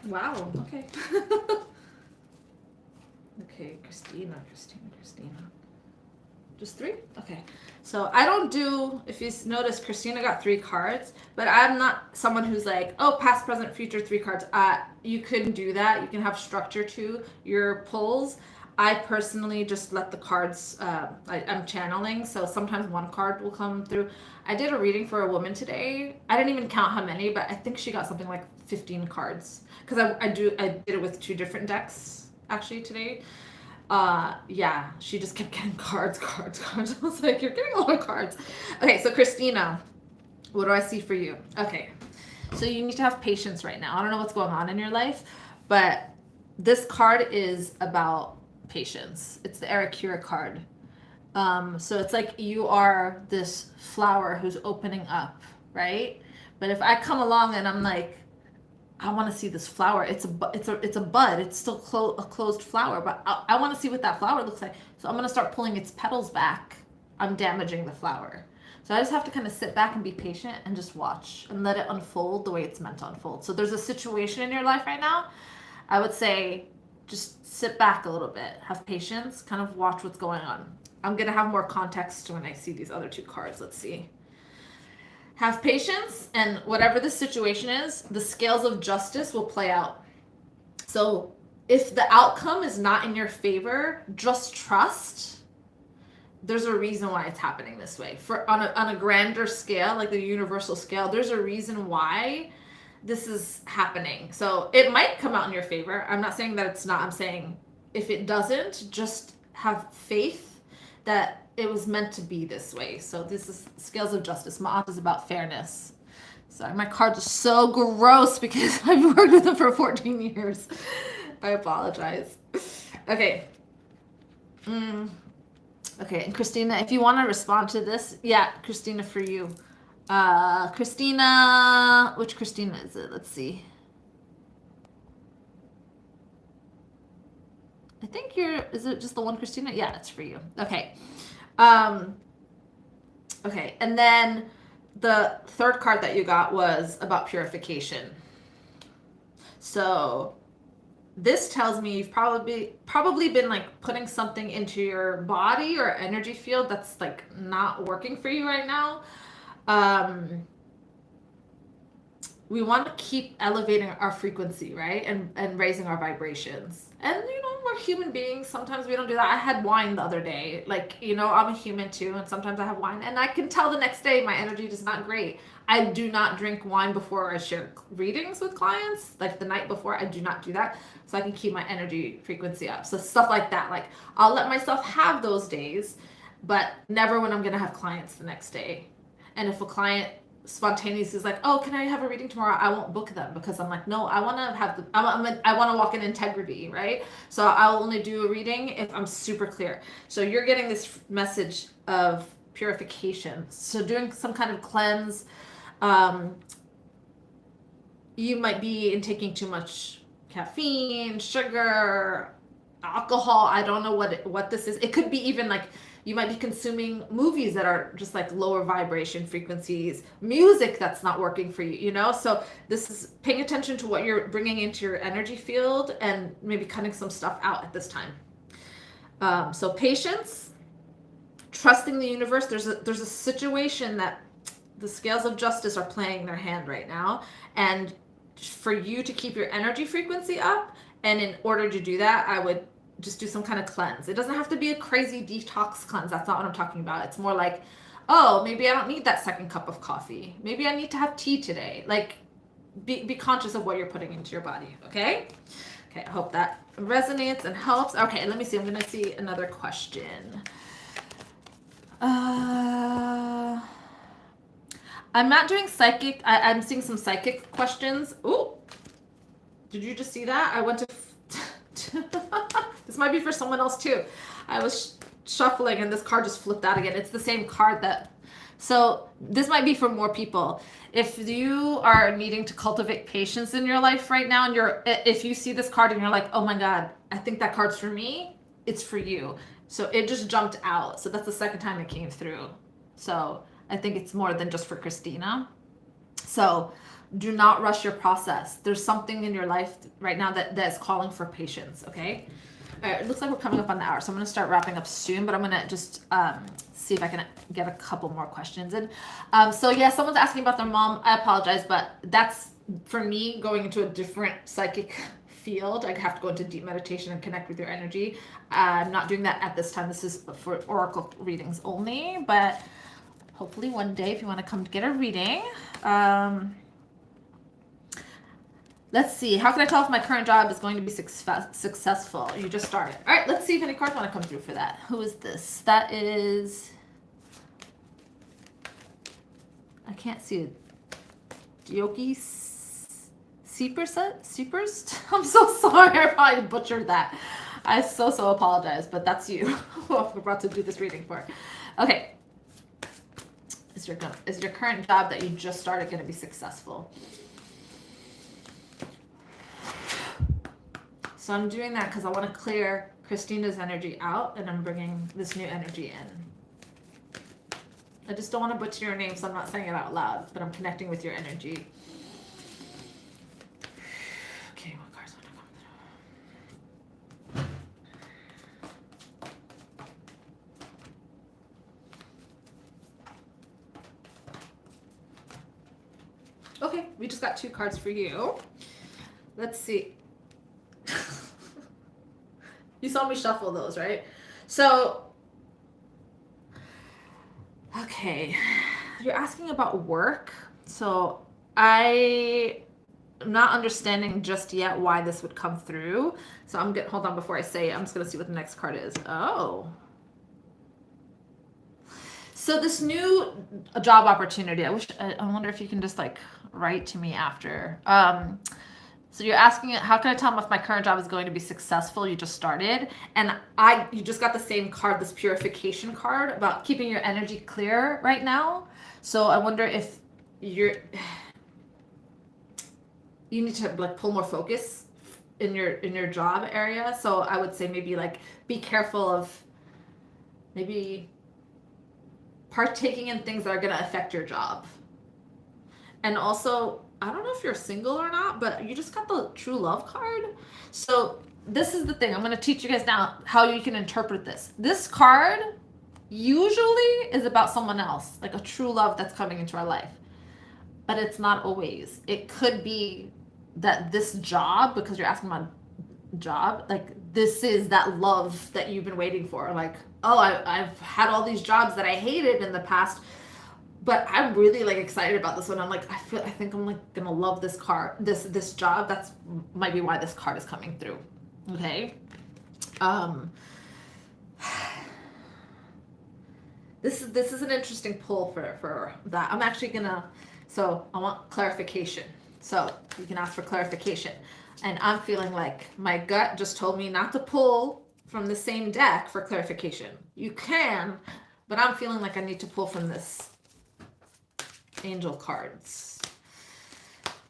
Wow, okay. Okay, Christina. Just 3? Okay. So I don't do, if you notice, Christina got 3 cards, but I'm not someone who's like, oh, past, present, future, 3 cards. You can do that. You can have structure to your pulls. I personally just let the cards, I'm channeling, so sometimes one card will come through. I did a reading for a woman today. I didn't even count how many, but I think she got something like 15 cards. Because I did it with 2 different decks, actually, today. Yeah, she just kept getting cards. I was like, you're getting a lot of cards. Okay, so Christina, what do I see for you? Okay, so you need to have patience right now. I don't know what's going on in your life, but this card is about patience. It's the Arcana card. So it's like you are this flower who's opening up, right? But if I come along and I'm like, I want to see this flower. It's a bud. It's still a closed flower, but I want to see what that flower looks like. So I'm going to start pulling its petals back. I'm damaging the flower. So I just have to kind of sit back and be patient and just watch and let it unfold the way it's meant to unfold. So there's a situation in your life right now. I would say just sit back a little bit, have patience, kind of watch what's going on. I'm going to have more context when I see these other 2 cards. Let's see. Have patience, and whatever the situation is, the scales of justice will play out. So if the outcome is not in your favor, just trust. There's a reason why it's happening this way. On a grander scale, like the universal scale, there's a reason why this is happening. So it might come out in your favor. I'm not saying that it's not. I'm saying if it doesn't, just have faith that it was meant to be this way. So this is Scales of Justice. Ma'at is about fairness. Sorry, my cards are so gross because I've worked with them for 14 years. I apologize. Okay. Okay, and Christina, if you want to respond to this, yeah, Christina, for you. Christina, which Christina is it? Let's see. I think is it just the one Christina? Yeah, it's for you. Okay. Okay, and then the 3rd card that you got was about purification. So this tells me you've probably been like putting something into your body or energy field that's like not working for you right now. We want to keep elevating our frequency, right? And raising our vibrations. And, we're human beings. Sometimes we don't do that. I had wine the other day. Like, I'm a human too. And sometimes I have wine. And I can tell the next day my energy is not great. I do not drink wine before I share readings with clients. Like the night before, I do not do that. So I can keep my energy frequency up. So stuff like that. Like, I'll let myself have those days, but never when I'm going to have clients the next day. And if a client spontaneously is like, oh, can I have a reading tomorrow? I won't book them because I'm like, no, I want to have I want to walk in integrity, right? So I'll only do a reading if I'm super clear. So you're getting this message of purification. So doing some kind of cleanse. You might be taking too much caffeine, sugar, alcohol. I don't know what this is. It could be even like you might be consuming movies that are just like lower vibration frequencies, music that's not working for you, So this is paying attention to what you're bringing into your energy field and maybe cutting some stuff out at this time. So patience, trusting the universe. There's a situation that the scales of justice are playing their hand right now. And for you to keep your energy frequency up, and in order to do that, I would just do some kind of cleanse. It doesn't have to be a crazy detox cleanse. That's not what I'm talking about. It's more like, oh, maybe I don't need that 2nd cup of coffee. Maybe I need to have tea today. Like, be conscious of what you're putting into your body, okay? Okay, I hope that resonates and helps. Okay, let me see. I'm going to see another question. I'm not doing psychic. I'm seeing some psychic questions. Ooh, did you just see that? I went to... This might be for someone else too. I was shuffling and this card just flipped out again. It's the same card that So this might be for more people. If you are needing to cultivate patience in your life right now, and if you see this card and you're like, oh my God, I think that card's for me, it's for you. So it just jumped out. So that's the second time it came through. So I think it's more than just for Christina. So do not rush your process. There's something in your life right now that's calling for patience, okay? All right, it looks like we're coming up on the hour, so I'm going to start wrapping up soon, but I'm going to just see if I can get a couple more questions in. So yeah, someone's asking about their mom. I apologize, but that's, for me, going into a different psychic field. I have to go into deep meditation and connect with your energy. I'm not doing that at this time. This is for oracle readings only, but hopefully one day if you want to come get a reading. Let's see. How can I tell if my current job is going to be successful? You just started. All right, let's see if any cards want to come through for that. Who is this? That is... I can't see it. Yoki Seepers? I'm so sorry. I probably butchered that. I so apologize, but that's you who I'm about to do this reading for. Okay. Is your current job that you just started going to be successful? So I'm doing that because I want to clear Christina's energy out, and I'm bringing this new energy in. I just don't want to butcher your name, so I'm not saying it out loud, but I'm connecting with your energy. Okay, what cards want to come through? Okay, we just got 2 cards for you. Let's see. You saw me shuffle those, right? So, okay, you're asking about work. So I'm not understanding just yet why this would come through. So hold on before I say it. I'm just going to see what the next card is. Oh. So this new job opportunity, I wonder if you can just like write to me after. So you're asking, how can I tell if my current job is going to be successful? You just started. And you just got the same card, this purification card, about keeping your energy clear right now. So I wonder if you need to like pull more focus in your job area. So I would say maybe like be careful of maybe partaking in things that are going to affect your job. And also, I don't know if you're single or not, but you just got the true love card. So this is the thing. I'm going to teach you guys now how you can interpret this. This card usually is about someone else, like a true love that's coming into our life. But it's not always. It could be that this job, because you're asking about job, like this is that love that you've been waiting for. Like, oh, I've had all these jobs that I hated in the past, but I'm really like excited about this one. I'm like, I think I'm like gonna love this this job. That's might be why this card is coming through. Okay. This is an interesting pull for that. I'm actually gonna, so I want clarification. So you can ask for clarification. And I'm feeling like my gut just told me not to pull from the same deck for clarification. You can, but I'm feeling like I need to pull from this angel cards.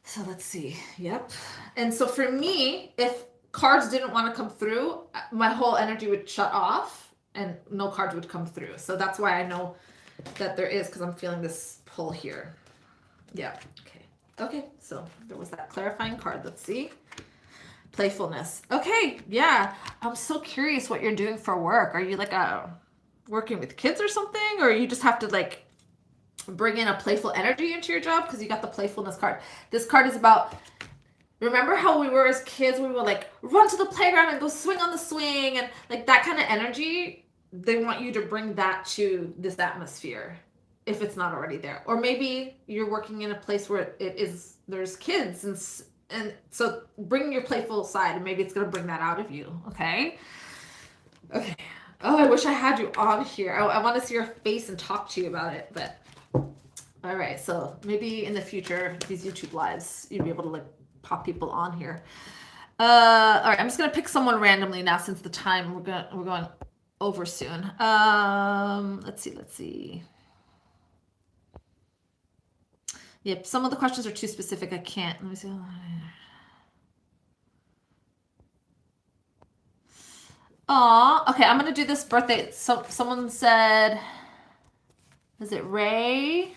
So let's see. Yep. And so for me, if cards didn't want to come through, my whole energy would shut off and no cards would come through. So that's why I know that there is, because I'm feeling this pull here. Yeah. Okay. So there was that clarifying card. Let's see. Playfulness. Okay. Yeah. I'm so curious what you're doing for work. Are you like working with kids or something? Or you just have to like bring in a playful energy into your job because you got the playfulness card. This card is about, remember how we were as kids, we would like run to the playground and go swing on the swing and like that kind of energy. They want you to bring that to this atmosphere if it's not already there. Or maybe you're working in a place where there's kids and so bring your playful side and maybe it's going to bring that out of you. Okay. Oh, I wish I had you on here. I want to see your face and talk to you about it, but all right, so maybe in the future, these YouTube lives, you'll be able to like pop people on here. All right, I'm just gonna pick someone randomly now since the time we're going over soon. Let's see. Yep, some of the questions are too specific. I can't. Let me see. Aw, okay, I'm gonna do this birthday. So someone said, is it Ray?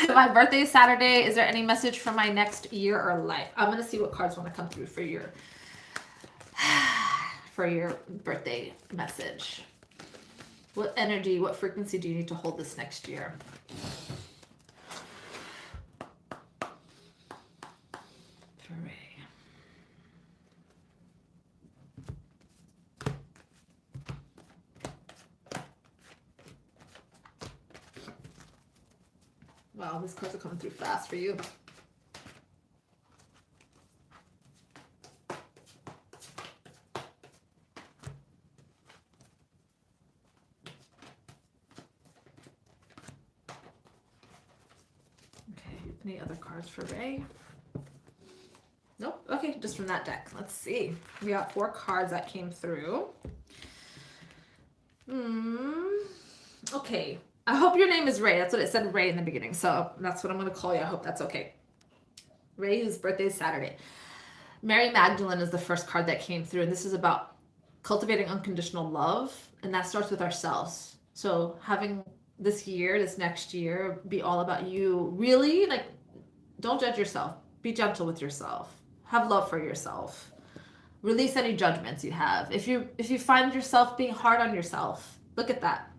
My birthday is Saturday. Is there any message for my next year or life? I'm gonna see what cards want to come through for your birthday message. What energy, what frequency do you need to hold this next year? For Ray. Wow, these cards are coming through fast for you. Okay, any other cards for Ray? Nope. Okay, just from that deck. Let's see. We got 4 cards that came through. Okay. I hope your name is Ray. That's what it said, Ray, in the beginning. So that's what I'm going to call you. I hope that's okay. Ray, whose birthday is Saturday. Mary Magdalene is the first card that came through. And this is about cultivating unconditional love. And that starts with ourselves. So having this year, this next year, be all about you. Really, like, don't judge yourself. Be gentle with yourself. Have love for yourself. Release any judgments you have. If you find yourself being hard on yourself, look at that.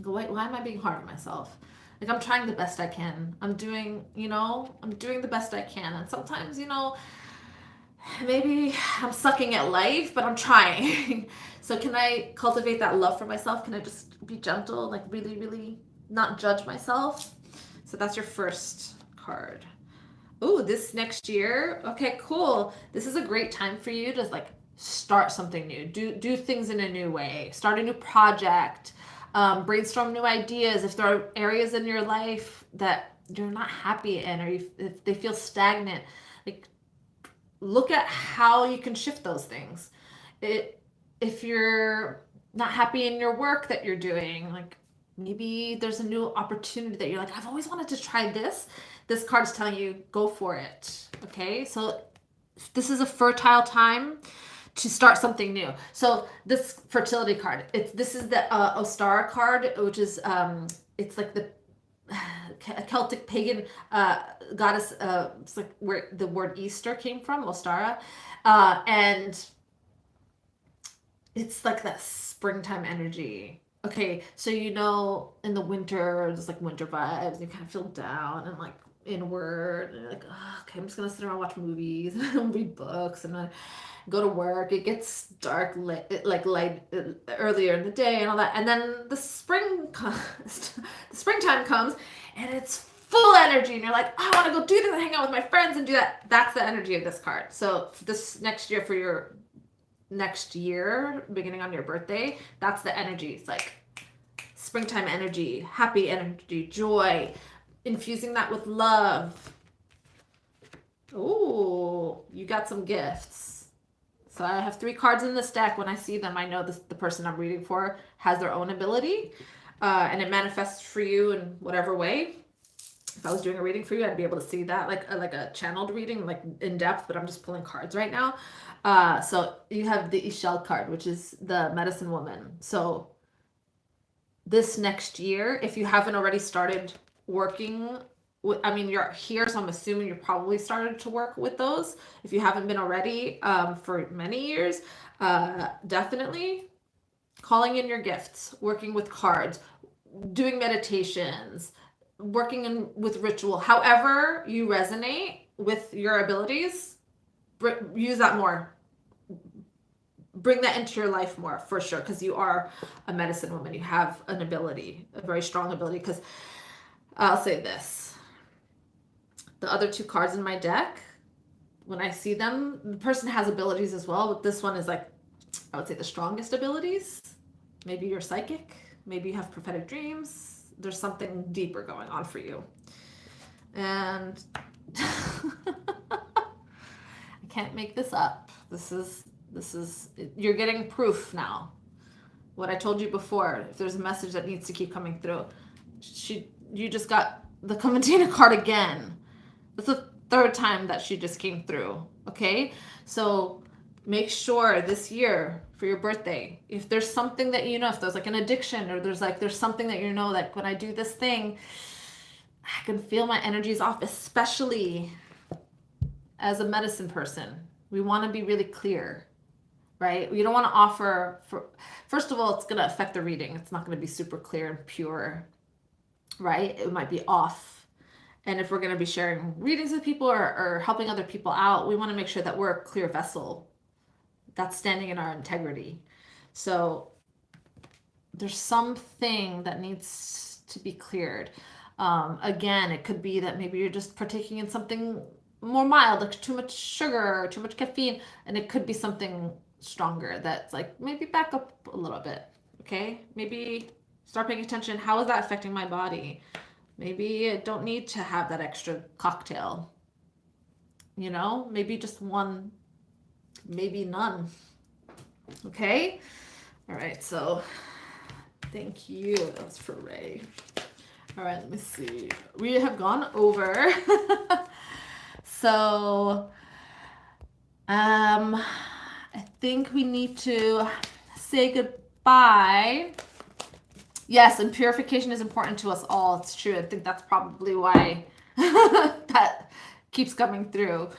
Go, wait, why am I being hard on myself? Like, I'm trying the best I can. I'm doing the best I can. And sometimes, maybe I'm sucking at life, but I'm trying. So can I cultivate that love for myself? Can I just be gentle, like really, really not judge myself? So that's your first card. Oh, this next year. Okay, cool. This is a great time for you to like start something new. Do things in a new way. Start a new project. Brainstorm new ideas. If there are areas in your life that you're not happy in, or if they feel stagnant, like look at how you can shift those things. If you're not happy in your work that you're doing, like maybe there's a new opportunity that you're like, I've always wanted to try this. This card's telling you, go for it. Okay, so this is a fertile time to start something new. So this fertility card, this is the Ostara card, which is it's like the Celtic pagan goddess. It's like where the word Easter came from, Ostara, and it's like that springtime energy. Okay, so in the winter, there's like winter vibes. You kind of feel down and like inward, and you're like, oh, okay, I'm just gonna sit around and watch movies and read books and go to work. It gets dark light earlier in the day and all that, and then the springtime comes and it's full energy, and you're like, I want to go do this and hang out with my friends and do that. That's the energy of this card. So this next year, for your next year beginning on your birthday, that's the energy. It's like springtime energy, happy energy, joy, infusing that with love. Oh, you got some gifts. So I have 3 cards in this deck. When I see them, I know the person I'm reading for has their own ability, and it manifests for you in whatever way. If I was doing a reading for you, I'd be able to see that, like a channeled reading, like in depth, but I'm just pulling cards right now. So you have the Ishel card, which is the medicine woman. So this next year, if you haven't already started working with, you're here, so I'm assuming you probably started to work with those. If you haven't been already, for many years, definitely calling in your gifts, working with cards, doing meditations, working with ritual, however you resonate with your abilities, use that more. Bring that into your life more, for sure, because you are a medicine woman. You have an ability, a very strong ability. Because I'll say this, the other 2 cards in my deck, when I see them, the person has abilities as well, but this one is like, I would say, the strongest abilities. Maybe you're psychic, maybe you have prophetic dreams. There's something deeper going on for you. And I can't make this up. This is you're getting proof now. What I told you before, if there's a message that needs to keep coming through, you just got the Coventina card again. That's the third time that she just came through. Okay, so make sure this year for your birthday, if there's something that if there's like an addiction, or there's something that like, when I do this thing, I can feel my energies off, especially as a medicine person. We want to be really clear, right? We don't want to offer first of all, it's going to affect the reading. It's not going to be super clear and pure, right? It might be off. And if we're going to be sharing readings with people or helping other people out, we want to make sure that we're a clear vessel that's standing in our integrity. So there's something that needs to be cleared. Again, it could be that maybe you're just partaking in something more mild, like too much sugar or too much caffeine, and it could be something stronger that's like, maybe back up a little bit. Okay, maybe start paying attention. How is that affecting my body? Maybe I don't need to have that extra cocktail. Maybe just one, maybe none. Okay, all right, so thank you. That was for Ray. All right, let me see. We have gone over. So I think we need to say goodbye. Yes, and purification is important to us all. It's true. I think that's probably why that keeps coming through.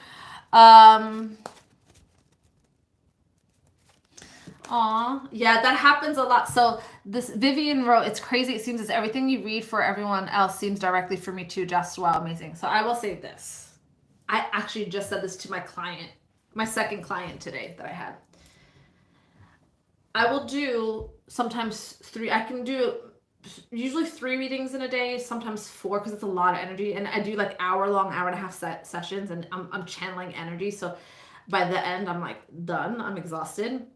Yeah, that happens a lot. So this Vivian wrote, it's crazy. It seems as everything you read for everyone else seems directly for me too. Just wow, amazing. So I will say this. I actually just said this to my client, my second client today that I had. I will do sometimes 3. I can do usually 3 readings in a day, sometimes 4, because it's a lot of energy. And I do like hour-long, hour-and-a-half sessions, and I'm channeling energy. So by the end, I'm like done. I'm exhausted.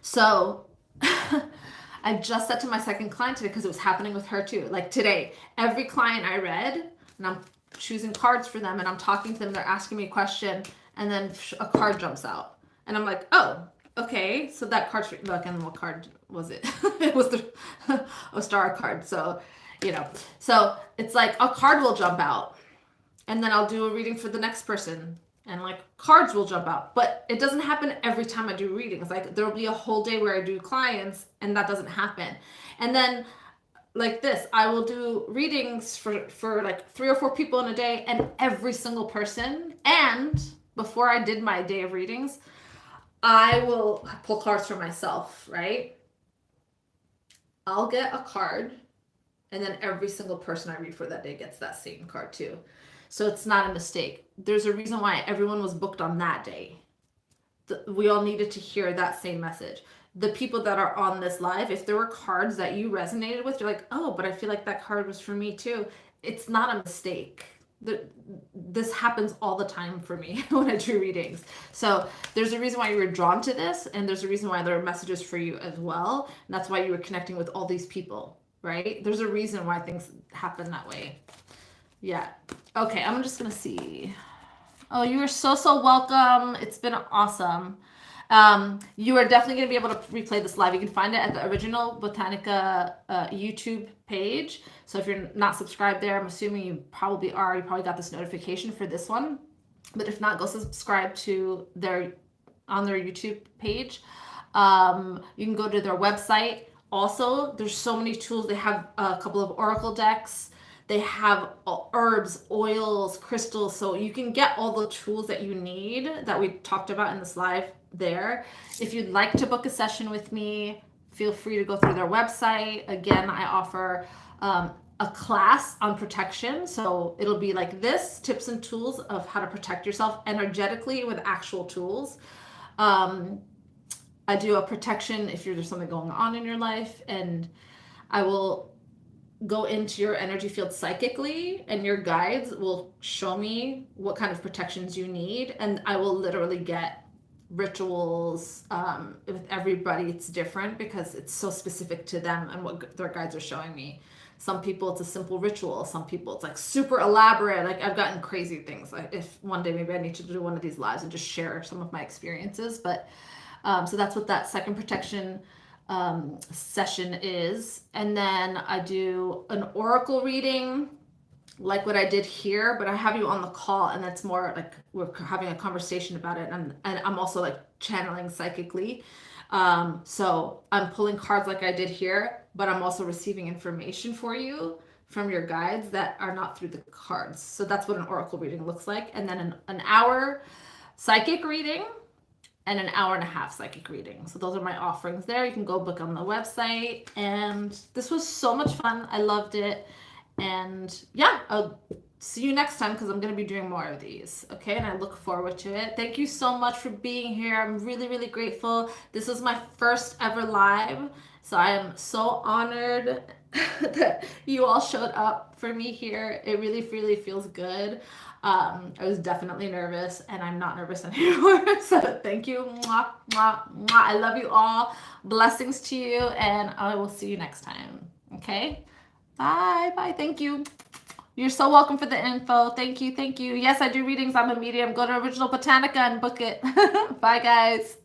So I just said to my second client today, because it was happening with her too. Like today, every client I read, and I'm choosing cards for them, and I'm talking to them, they're asking me a question, and then a card jumps out. And I'm like, oh, okay, so that card's like, and what card was it? It was the Star card. So, so it's like a card will jump out, and then I'll do a reading for the next person, and like cards will jump out. But it doesn't happen every time I do readings. Like there'll be a whole day where I do clients, and that doesn't happen. And then like this, I will do readings for like 3 or 4 people in a day, and every single person. And before I did my day of readings, I will pull cards for myself, right? I'll get a card, and then every single person I read for that day gets that same card too. So it's not a mistake. There's a reason why everyone was booked on that day. We all needed to hear that same message. The people that are on this live, if there were cards that you resonated with, you're like, oh, but I feel like that card was for me too. It's not a mistake. This happens all the time for me when I do readings. So there's a reason why you were drawn to this, and there's a reason why there are messages for you as well. And that's why you were connecting with all these people, right? There's a reason why things happen that way. Yeah. Okay, I'm just gonna see. Oh, you are so welcome. It's been awesome. You are definitely going to be able to replay this live. You can find it at the original Botanica YouTube page. So if you're not subscribed there, I'm assuming you probably are. You probably got this notification for this one. But if not, go subscribe to on their YouTube page. You can go to their website. Also, there's so many tools. They have a couple of oracle decks. They have herbs, oils, crystals. So you can get all the tools that you need that we talked about in this live there. If you'd like to book a session with me, feel free to go through their website. Again, I offer a class on protection. So it'll be like this, tips and tools of how to protect yourself energetically with actual tools. I do a protection if there's something going on in your life, and I will go into your energy field psychically, and your guides will show me what kind of protections you need, and I will literally get rituals. With everybody it's different because it's so specific to them and what their guides are showing me. Some people it's a simple ritual, some people it's like super elaborate. Like I've gotten crazy things. Like if one day maybe I need to do one of these lives and just share some of my experiences. But so that's what that second protection session is. And then I do an oracle reading like what I did here, but I have you on the call, and that's more like we're having a conversation about it, and I'm also like channeling psychically. So I'm pulling cards like I did here, but I'm also receiving information for you from your guides that are not through the cards. So that's what an oracle reading looks like. And then an hour psychic reading and an hour and a half psychic reading. So those are my offerings there. You can go book on the website. And this was so much fun. I loved it. And yeah, I'll see you next time because I'm going to be doing more of these. Okay. And I look forward to it. Thank you so much for being here. I'm really, really grateful. This was my first ever live. So I am so honored that you all showed up for me here. It really, really feels good. I was definitely nervous, and I'm not nervous anymore. So thank you. Mwah, mwah, mwah. I love you all. Blessings to you, and I will see you next time. Okay? Bye. Bye. Thank you. You're so welcome for the info. Thank you. Thank you. Yes, I do readings. I'm a medium. Go to Original Botanica and book it. Bye, guys.